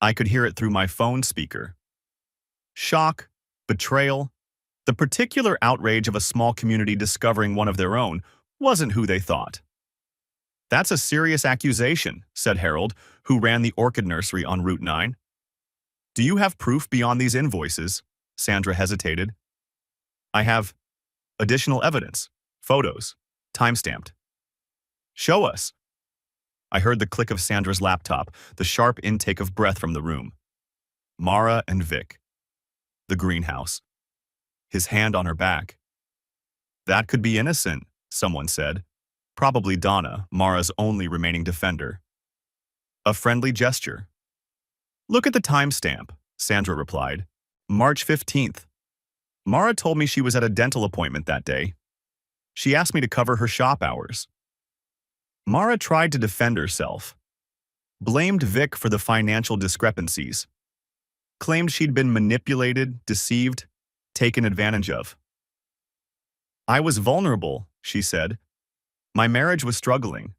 I could hear it through my phone speaker. Shock, betrayal, the particular outrage of a small community discovering one of their own wasn't who they thought. "That's a serious accusation," said Harold, who ran the orchid nursery on Route 9. "Do you have proof beyond these invoices?" Sandra hesitated. "I have additional evidence, photos, timestamped." "Show us." I heard the click of Sandra's laptop, the sharp intake of breath from the room. Mara and Vic. The greenhouse. His hand on her back. "That could be innocent," someone said. Probably Donna, Mara's only remaining defender. A friendly gesture. "Look at the timestamp," Sandra replied. "March 15th. Mara told me she was at a dental appointment that day. She asked me to cover her shop hours." Mara tried to defend herself. Blamed Vic for the financial discrepancies. Claimed she'd been manipulated, deceived, taken advantage of. "I was vulnerable," she said. "My marriage was struggling.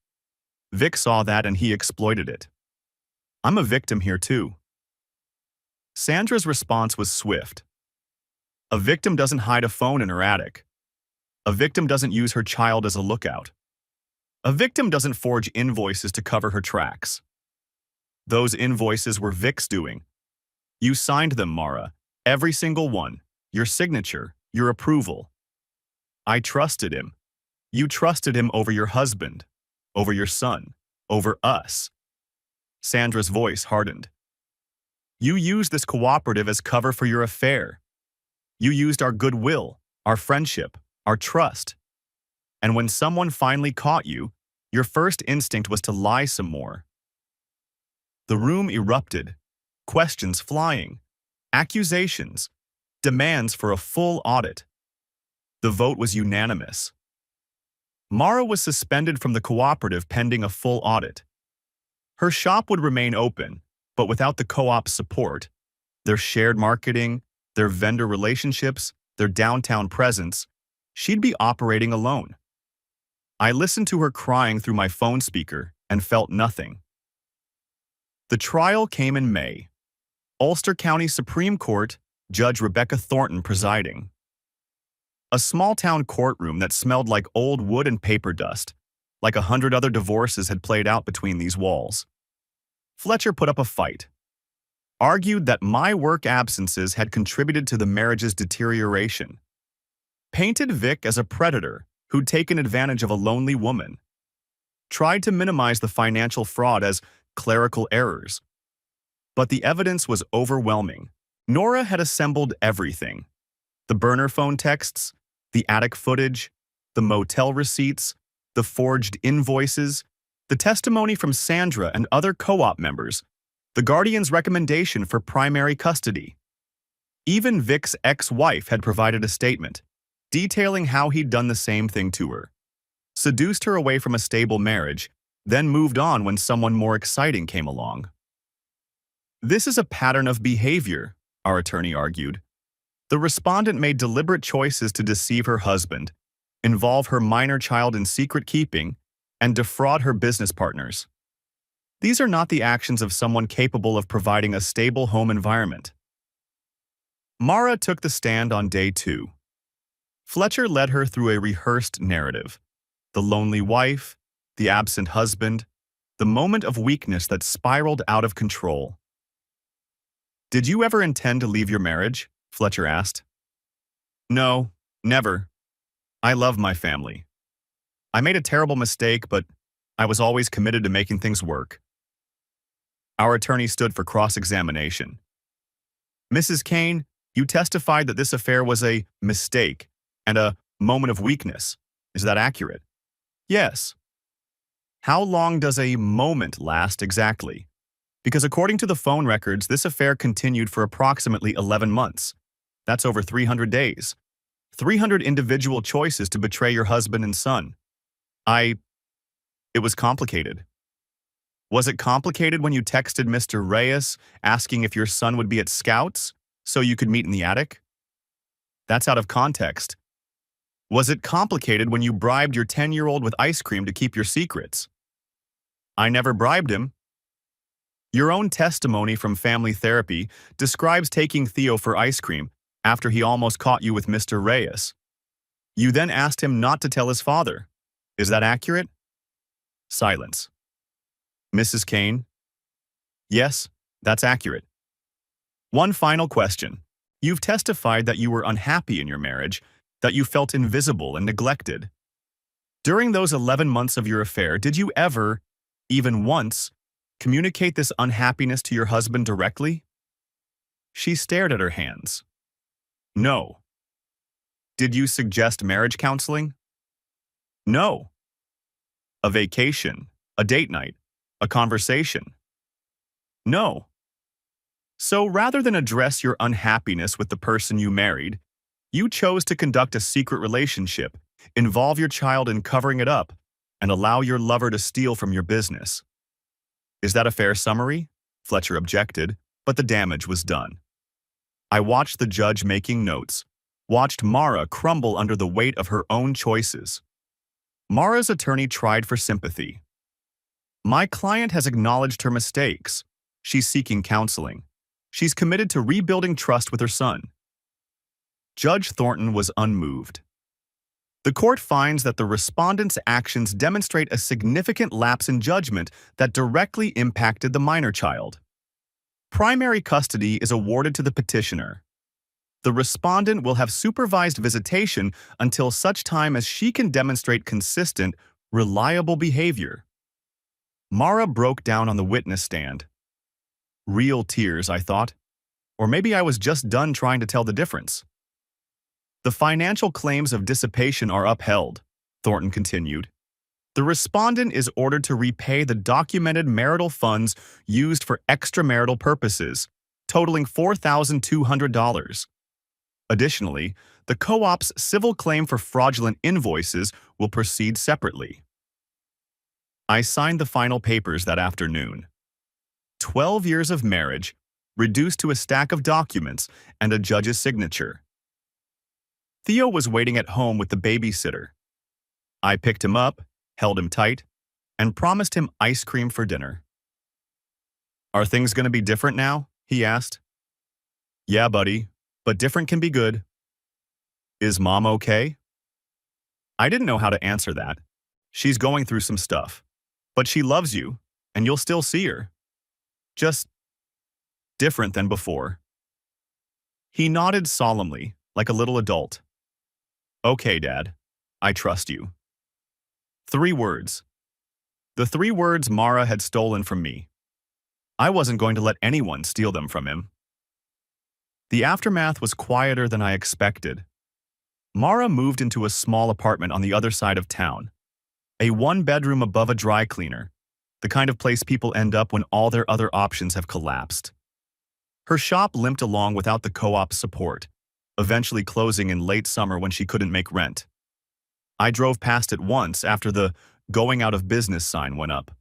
Vic saw that and he exploited it. I'm a victim here too." Sandra's response was swift. A victim doesn't hide a phone in her attic. A victim doesn't use her child as a lookout. A victim doesn't forge invoices to cover her tracks. Those invoices were Vic's doing. You signed them, Mara. Every single one. Your signature, your approval. I trusted him. You trusted him over your husband, over your son, over us. Sandra's voice hardened. You used this cooperative as cover for your affair. You used our goodwill, our friendship, our trust. And when someone finally caught you, your first instinct was to lie some more. The room erupted, questions flying, accusations, demands for a full audit. The vote was unanimous. Mara was suspended from the cooperative pending a full audit. Her shop would remain open, but without the co-op's support, their shared marketing, their vendor relationships, their downtown presence, she'd be operating alone. I listened to her crying through my phone speaker and felt nothing. The trial came in May. Ulster County Supreme Court, Judge Rebecca Thornton presiding. A small-town courtroom that smelled like old wood and paper dust, like 100 other divorces had played out between these walls. Fletcher put up a fight. Argued that my work absences had contributed to the marriage's deterioration. Painted Vic as a predator who'd taken advantage of a lonely woman. Tried to minimize the financial fraud as clerical errors. But the evidence was overwhelming. Nora had assembled everything. The burner phone texts, the attic footage, the motel receipts, the forged invoices, the testimony from Sandra and other co-op members, the guardian's recommendation for primary custody. Even Vic's ex-wife had provided a statement, detailing how he'd done the same thing to her. Seduced her away from a stable marriage, then moved on when someone more exciting came along. This is a pattern of behavior, our attorney argued. The respondent made deliberate choices to deceive her husband, involve her minor child in secret keeping, and defraud her business partners. These are not the actions of someone capable of providing a stable home environment. Mara took the stand on day 2. Fletcher led her through a rehearsed narrative. The lonely wife, the absent husband, the moment of weakness that spiraled out of control. Did you ever intend to leave your marriage? Fletcher asked. No, never. I love my family. I made a terrible mistake, but I was always committed to making things work. Our attorney stood for cross-examination. Mrs. Kane, you testified that this affair was a mistake and a moment of weakness. Is that accurate? Yes. How long does a moment last exactly? Because according to the phone records, this affair continued for approximately 11 months. That's over 300 days. 300 individual choices to betray your husband and son. It was complicated. Was it complicated when you texted Mr. Reyes asking if your son would be at Scouts so you could meet in the attic? That's out of context. Was it complicated when you bribed your 10-year-old with ice cream to keep your secrets? I never bribed him. Your own testimony from family therapy describes taking Theo for ice cream after he almost caught you with Mr. Reyes. You then asked him not to tell his father. Is that accurate? Silence. Mrs. Kane? Yes, that's accurate. One final question. You've testified that you were unhappy in your marriage, that you felt invisible and neglected. During those 11 months of your affair, did you ever, even once, communicate this unhappiness to your husband directly? She stared at her hands. No. Did you suggest marriage counseling? No. A vacation, a date night, a conversation? No. So rather than address your unhappiness with the person you married, you chose to conduct a secret relationship, involve your child in covering it up, and allow your lover to steal from your business. Is that a fair summary? Fletcher objected, but the damage was done. I watched the judge making notes, watched Mara crumble under the weight of her own choices. Mara's attorney tried for sympathy. My client has acknowledged her mistakes. She's seeking counseling. She's committed to rebuilding trust with her son. Judge Thornton was unmoved. The court finds that the respondent's actions demonstrate a significant lapse in judgment that directly impacted the minor child. Primary custody is awarded to the petitioner. The respondent will have supervised visitation until such time as she can demonstrate consistent, reliable behavior. Mara broke down on the witness stand. Real tears, I thought. Or maybe I was just done trying to tell the difference. The financial claims of dissipation are upheld, Thornton continued. The respondent is ordered to repay the documented marital funds used for extramarital purposes, totaling $4,200. Additionally, the co-op's civil claim for fraudulent invoices will proceed separately. I signed the final papers that afternoon. 12 years of marriage, reduced to a stack of documents and a judge's signature. Theo was waiting at home with the babysitter. I picked him up, held him tight, and promised him ice cream for dinner. Are things going to be different now? He asked. Yeah, buddy, but different can be good. Is Mom okay? I didn't know how to answer that. She's going through some stuff, but she loves you, and you'll still see her. Just different than before. He nodded solemnly, like a little adult. Okay, Dad. I trust you. 3 words. The 3 words Mara had stolen from me. I wasn't going to let anyone steal them from him. The aftermath was quieter than I expected. Mara moved into a small apartment on the other side of town. A 1-bedroom above a dry cleaner, the kind of place people end up when all their other options have collapsed. Her shop limped along without the co-op's support, eventually closing in late summer when she couldn't make rent. I drove past it once after the "going out of business" sign went up.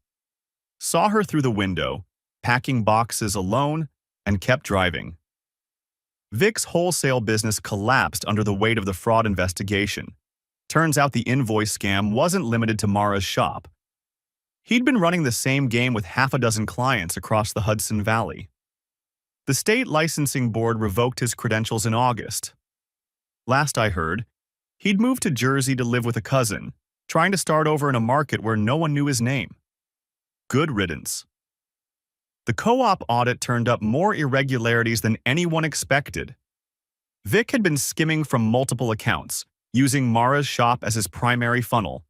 Saw her through the window, packing boxes alone, and kept driving. Vic's wholesale business collapsed under the weight of the fraud investigation. Turns out the invoice scam wasn't limited to Mara's shop. He'd been running the same game with half a dozen clients across the Hudson Valley. The state licensing board revoked his credentials in August. Last I heard, he'd moved to Jersey to live with a cousin, trying to start over in a market where no one knew his name. Good riddance. The co-op audit turned up more irregularities than anyone expected. Vic had been skimming from multiple accounts, using Mara's shop as his primary funnel.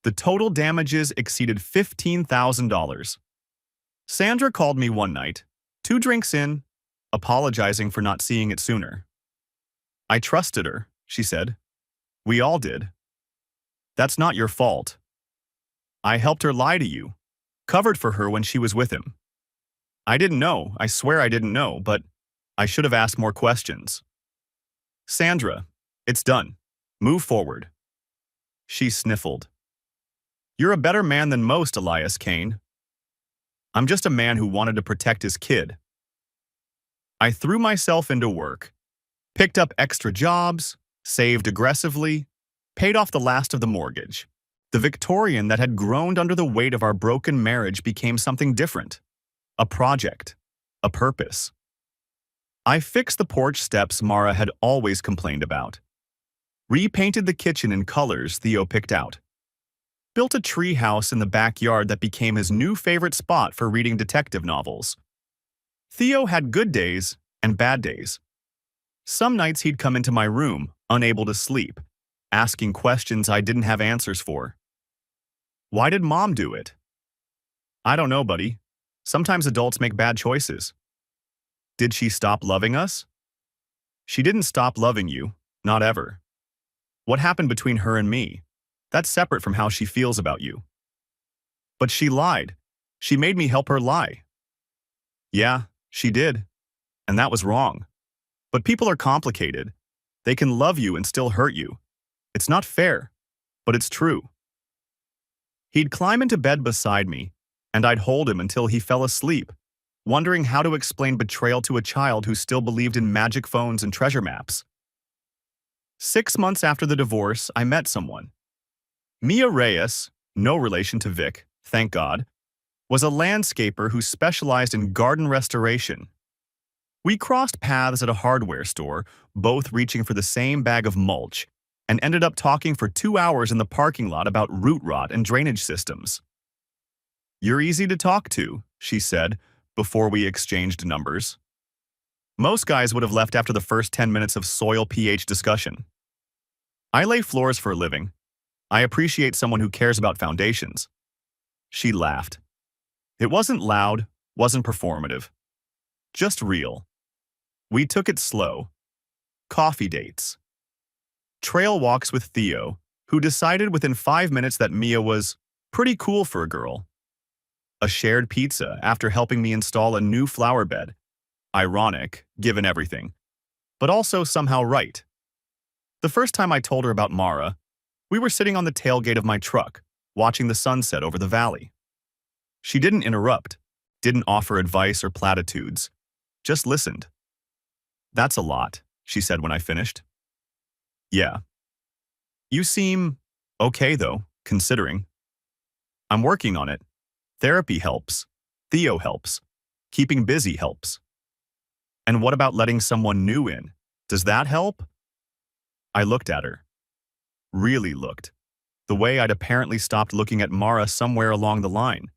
The total damages exceeded $15,000. Sandra called me one night, 2 drinks in, apologizing for not seeing it sooner. I trusted her, she said. We all did. That's not your fault. I helped her lie to you, covered for her when she was with him. I didn't know, I swear I didn't know, but I should have asked more questions. Sandra, it's done. Move forward. She sniffled. You're a better man than most, Elias Kane. I'm just a man who wanted to protect his kid. I threw myself into work, picked up extra jobs, saved aggressively, paid off the last of the mortgage. The Victorian that had groaned under the weight of our broken marriage became something different. A project. A purpose. I fixed the porch steps Mara had always complained about. Repainted the kitchen in colors Theo picked out. Built a tree house in the backyard that became his new favorite spot for reading detective novels. Theo had good days and bad days. Some nights he'd come into my room, unable to sleep, asking questions I didn't have answers for. Why did Mom do it? I don't know, buddy. Sometimes adults make bad choices. Did she stop loving us? She didn't stop loving you, not ever. What happened between her and me? That's separate from how she feels about you. But she lied. She made me help her lie. Yeah, she did. And that was wrong. But people are complicated. They can love you and still hurt you. It's not fair, but it's true. He'd climb into bed beside me, and I'd hold him until he fell asleep, wondering how to explain betrayal to a child who still believed in magic phones and treasure maps. 6 months after the divorce, I met someone. Mia Reyes, no relation to Vic, thank God, was a landscaper who specialized in garden restoration. We crossed paths at a hardware store, both reaching for the same bag of mulch, and ended up talking for 2 hours in the parking lot about root rot and drainage systems. You're easy to talk to, she said, before we exchanged numbers. Most guys would have left after the first 10 minutes of soil pH discussion. I lay floors for a living. I appreciate someone who cares about foundations. She laughed. It wasn't loud, wasn't performative. Just real. We took it slow. Coffee dates. Trail walks with Theo, who decided within 5 minutes that Mia was pretty cool for a girl. A shared pizza after helping me install a new flower bed. Ironic, given everything, but also somehow right. The first time I told her about Mara, we were sitting on the tailgate of my truck, watching the sunset over the valley. She didn't interrupt, didn't offer advice or platitudes, just listened. That's a lot, she said when I finished. Yeah. You seem okay, though, considering. I'm working on it. Therapy helps. Theo helps. Keeping busy helps. And what about letting someone new in? Does that help? I looked at her. Really looked. The way I'd apparently stopped looking at Mara somewhere along the line.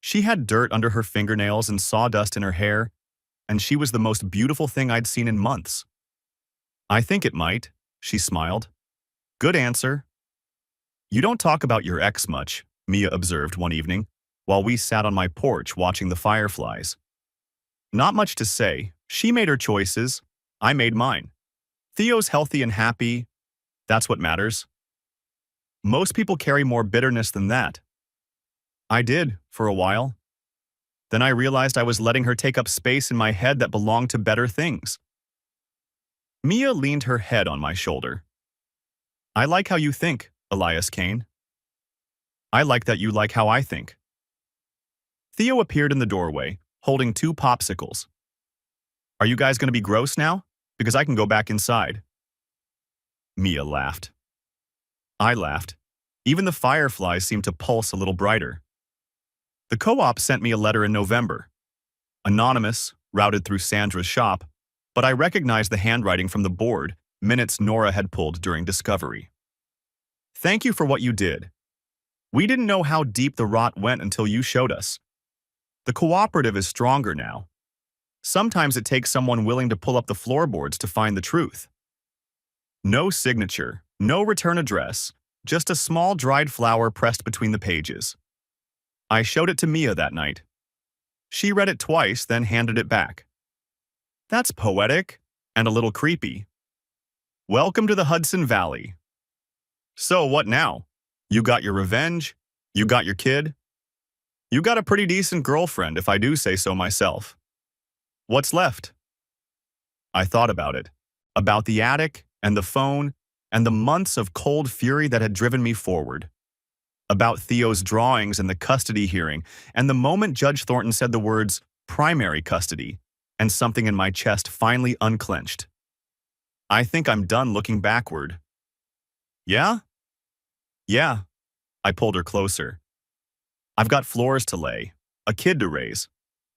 She had dirt under her fingernails and sawdust in her hair, and she was the most beautiful thing I'd seen in months. I think it might, she smiled. Good answer. You don't talk about your ex much, Mia observed one evening, while we sat on my porch watching the fireflies. Not much to say. She made her choices. I made mine. Theo's healthy and happy. That's what matters. Most people carry more bitterness than that. I did, for a while. Then I realized I was letting her take up space in my head that belonged to better things. Mia leaned her head on my shoulder. I like how you think, Elias Kane. I like that you like how I think. Theo appeared in the doorway, holding 2 popsicles. Are you guys going to be gross now? Because I can go back inside. Mia laughed. I laughed. Even the fireflies seemed to pulse a little brighter. The co-op sent me a letter in November. Anonymous, routed through Sandra's shop, but I recognized the handwriting from the board minutes Nora had pulled during discovery. Thank you for what you did. We didn't know how deep the rot went until you showed us. The cooperative is stronger now. Sometimes it takes someone willing to pull up the floorboards to find the truth. No signature, no return address, just a small dried flower pressed between the pages. I showed it to Mia that night. She read it twice, then handed it back. That's poetic and a little creepy. Welcome to the Hudson Valley. So what now? You got your revenge? You got your kid? You got a pretty decent girlfriend, if I do say so myself. What's left? I thought about it. About the attic and the phone and the months of cold fury that had driven me forward. About Theo's drawings and the custody hearing, and the moment Judge Thornton said the words, primary custody, and something in my chest finally unclenched. I think I'm done looking backward. Yeah? Yeah. I pulled her closer. I've got floors to lay, a kid to raise,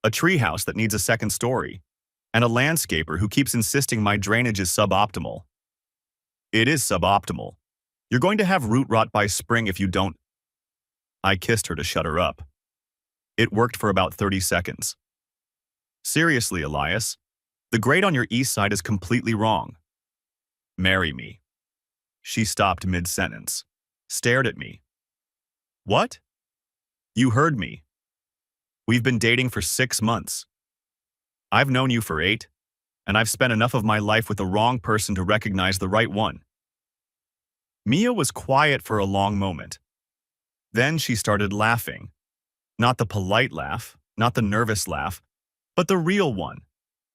a treehouse that needs a second story, and a landscaper who keeps insisting my drainage is suboptimal. It is suboptimal. You're going to have root rot by spring if you don't. I kissed her to shut her up. It worked for about 30 seconds. Seriously, Elias, the grade on your east side is completely wrong. Marry me. She stopped mid-sentence, stared at me. What? You heard me. We've been dating for 6 months. I've known you for 8, and I've spent enough of my life with the wrong person to recognize the right one. Mia was quiet for a long moment. Then she started laughing. Not the polite laugh, not the nervous laugh, but the real one.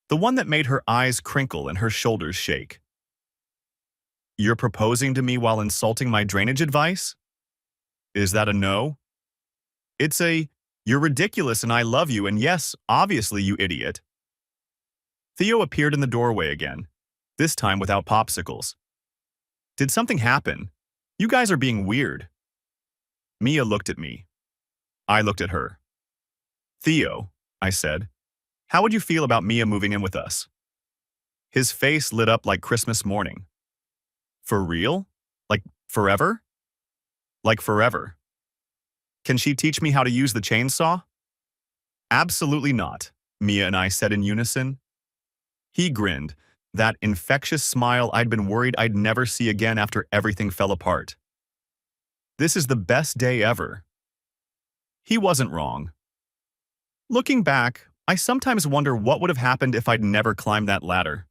The one that made her eyes crinkle and her shoulders shake. You're proposing to me while insulting my drainage advice? Is that a no? It's a, you're ridiculous and I love you, and yes, obviously, you idiot. Theo appeared in the doorway again, this time without popsicles. Did something happen? You guys are being weird. Mia looked at me. I looked at her. Theo, I said, how would you feel about Mia moving in with us? His face lit up like Christmas morning. For real? Like forever? Like forever. Can she teach me how to use the chainsaw? Absolutely not, Mia and I said in unison. He grinned, that infectious smile I'd been worried I'd never see again after everything fell apart. This is the best day ever. He wasn't wrong. Looking back, I sometimes wonder what would have happened if I'd never climbed that ladder.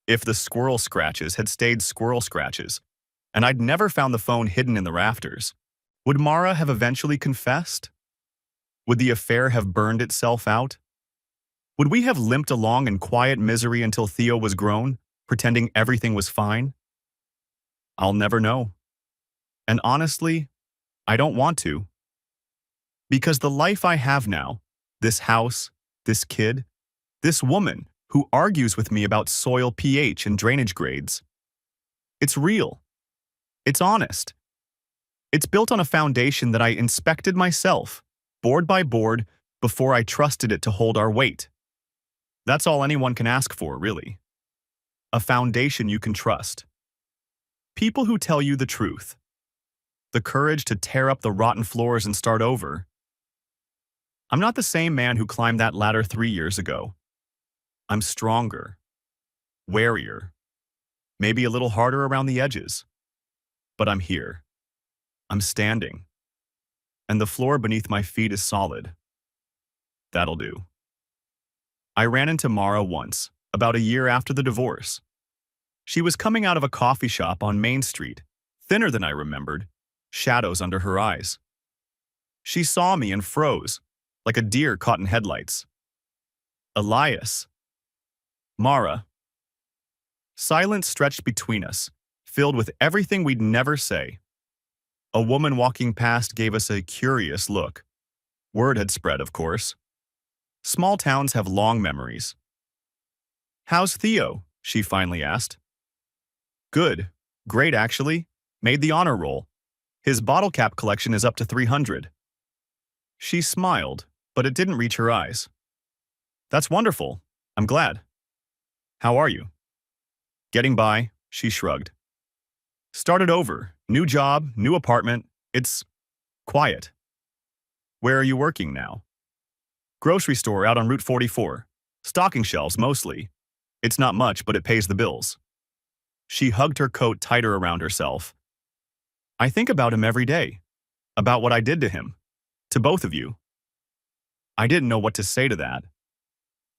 If the squirrel scratches had stayed squirrel scratches, and I'd never found the phone hidden in the rafters, would Mara have eventually confessed? Would the affair have burned itself out? Would we have limped along in quiet misery until Theo was grown, pretending everything was fine? I'll never know. And honestly, I don't want to. Because the life I have now, this house, this kid, this woman who argues with me about soil pH and drainage grades, it's real. It's honest. It's built on a foundation that I inspected myself, board by board, before I trusted it to hold our weight. That's all anyone can ask for, really. A foundation you can trust. People who tell you the truth. The courage to tear up the rotten floors and start over. I'm not the same man who climbed that ladder 3 years ago. I'm stronger, warier, maybe a little harder around the edges. But I'm here. I'm standing. And the floor beneath my feet is solid. That'll do. I ran into Mara once, about a year after the divorce. She was coming out of a coffee shop on Main Street, thinner than I remembered, shadows under her eyes. She saw me and froze, like a deer caught in headlights. Elias. Mara. Silence stretched between us, filled with everything we'd never say. A woman walking past gave us a curious look. Word had spread, of course. Small towns have long memories. How's Theo? She finally asked. Good. Great, actually. Made the honor roll. His bottle cap collection is up to 300. She smiled, but it didn't reach her eyes. That's wonderful. I'm glad. How are you? Getting by, she shrugged. Started over. New job, new apartment. It's quiet. Where are you working now? Grocery store out on Route 44. Stocking shelves, mostly. It's not much, but it pays the bills. She hugged her coat tighter around herself. I think about him every day. About what I did to him. To both of you. I didn't know what to say to that.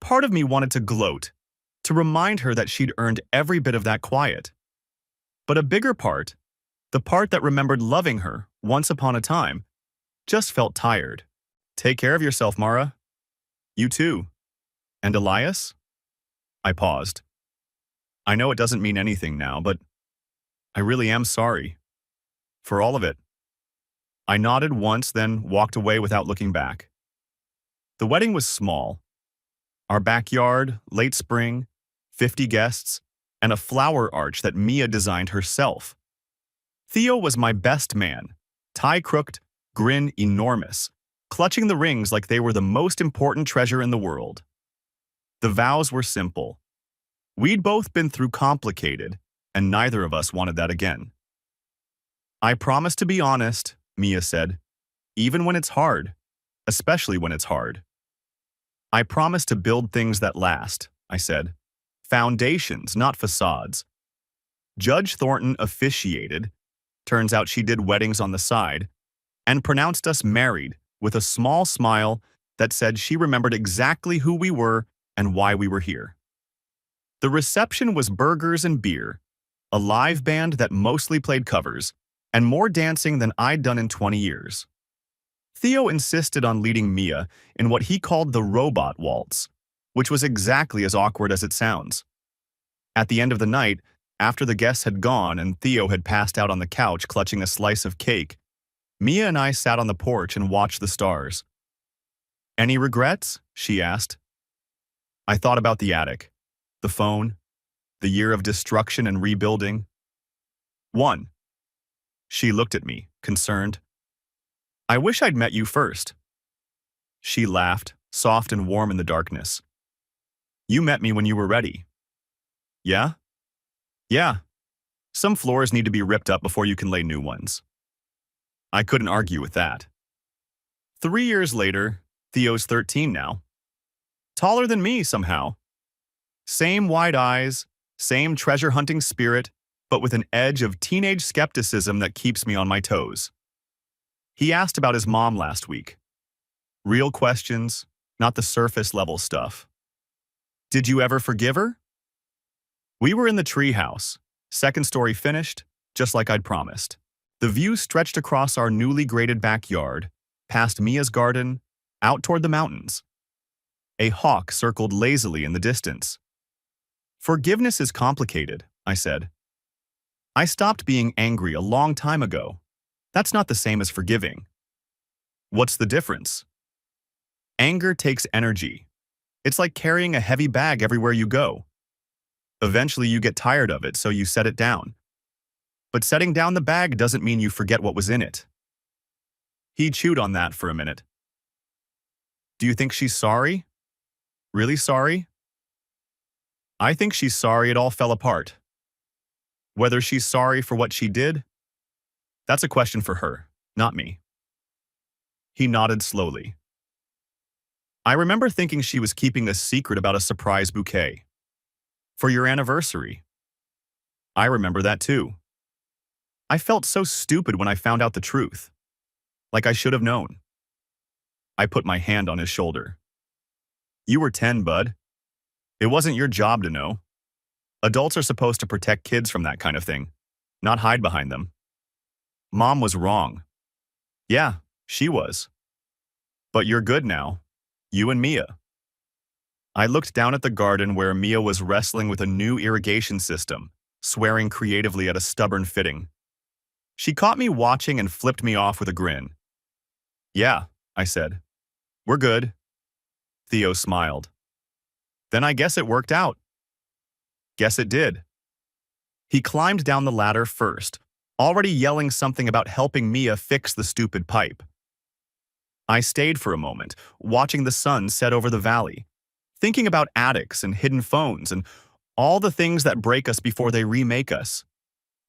Part of me wanted to gloat, to remind her that she'd earned every bit of that quiet. But a bigger part, the part that remembered loving her once upon a time, just felt tired. Take care of yourself, Mara. You too. And Elias? I paused. I know it doesn't mean anything now, but I really am sorry. For all of it. I nodded once, then walked away without looking back. The wedding was small. Our backyard, late spring, 50 guests, and a flower arch that Mia designed herself. Theo was my best man, tie crooked, grin enormous, clutching the rings like they were the most important treasure in the world. The vows were simple. We'd both been through complicated, and neither of us wanted that again. I promise to be honest, Mia said, even when it's hard, especially when it's hard. I promise to build things that last, I said. Foundations, not facades. Judge Thornton officiated, turns out she did weddings on the side, and pronounced us married with a small smile that said she remembered exactly who we were and why we were here. The reception was burgers and beer, a live band that mostly played covers, and more dancing than I'd done in 20 years. Theo insisted on leading Mia in what he called the robot waltz, which was exactly as awkward as it sounds. At the end of the night, after the guests had gone and Theo had passed out on the couch clutching a slice of cake, Mia and I sat on the porch and watched the stars. Any regrets? She asked. I thought about the attic, the phone, the year of destruction and rebuilding. One. She looked at me, concerned. I wish I'd met you first. She laughed, soft and warm in the darkness. You met me when you were ready. Yeah? Yeah. Some floors need to be ripped up before you can lay new ones. I couldn't argue with that. 3 years later, Theo's 13 now. Taller than me somehow. Same wide eyes, same treasure-hunting spirit, but with an edge of teenage skepticism that keeps me on my toes. He asked about his mom last week. Real questions, not the surface-level stuff. Did you ever forgive her? We were in the treehouse, second story finished, just like I'd promised. The view stretched across our newly graded backyard, past Mia's garden, out toward the mountains. A hawk circled lazily in the distance. Forgiveness is complicated, I said. I stopped being angry a long time ago. That's not the same as forgiving. What's the difference? Anger takes energy. It's like carrying a heavy bag everywhere you go. Eventually you get tired of it, so you set it down. But setting down the bag doesn't mean you forget what was in it. He chewed on that for a minute. Do you think she's sorry? Really sorry? I think she's sorry it all fell apart. Whether she's sorry for what she did? That's a question for her, not me. He nodded slowly. I remember thinking she was keeping a secret about a surprise bouquet. For your anniversary. I remember that too. I felt so stupid when I found out the truth. Like I should have known. I put my hand on his shoulder. You were 10, bud. It wasn't your job to know. Adults are supposed to protect kids from that kind of thing, not hide behind them. Mom was wrong. Yeah, she was. But you're good now. You and Mia. I looked down at the garden where Mia was wrestling with a new irrigation system, swearing creatively at a stubborn fitting. She caught me watching and flipped me off with a grin. Yeah, I said. We're good. Theo smiled. Then I guess it worked out. Guess it did. He climbed down the ladder first, already yelling something about helping Mia fix the stupid pipe. I stayed for a moment, watching the sun set over the valley, thinking about attics and hidden phones and all the things that break us before they remake us.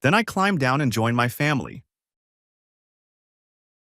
Then I climbed down and joined my family,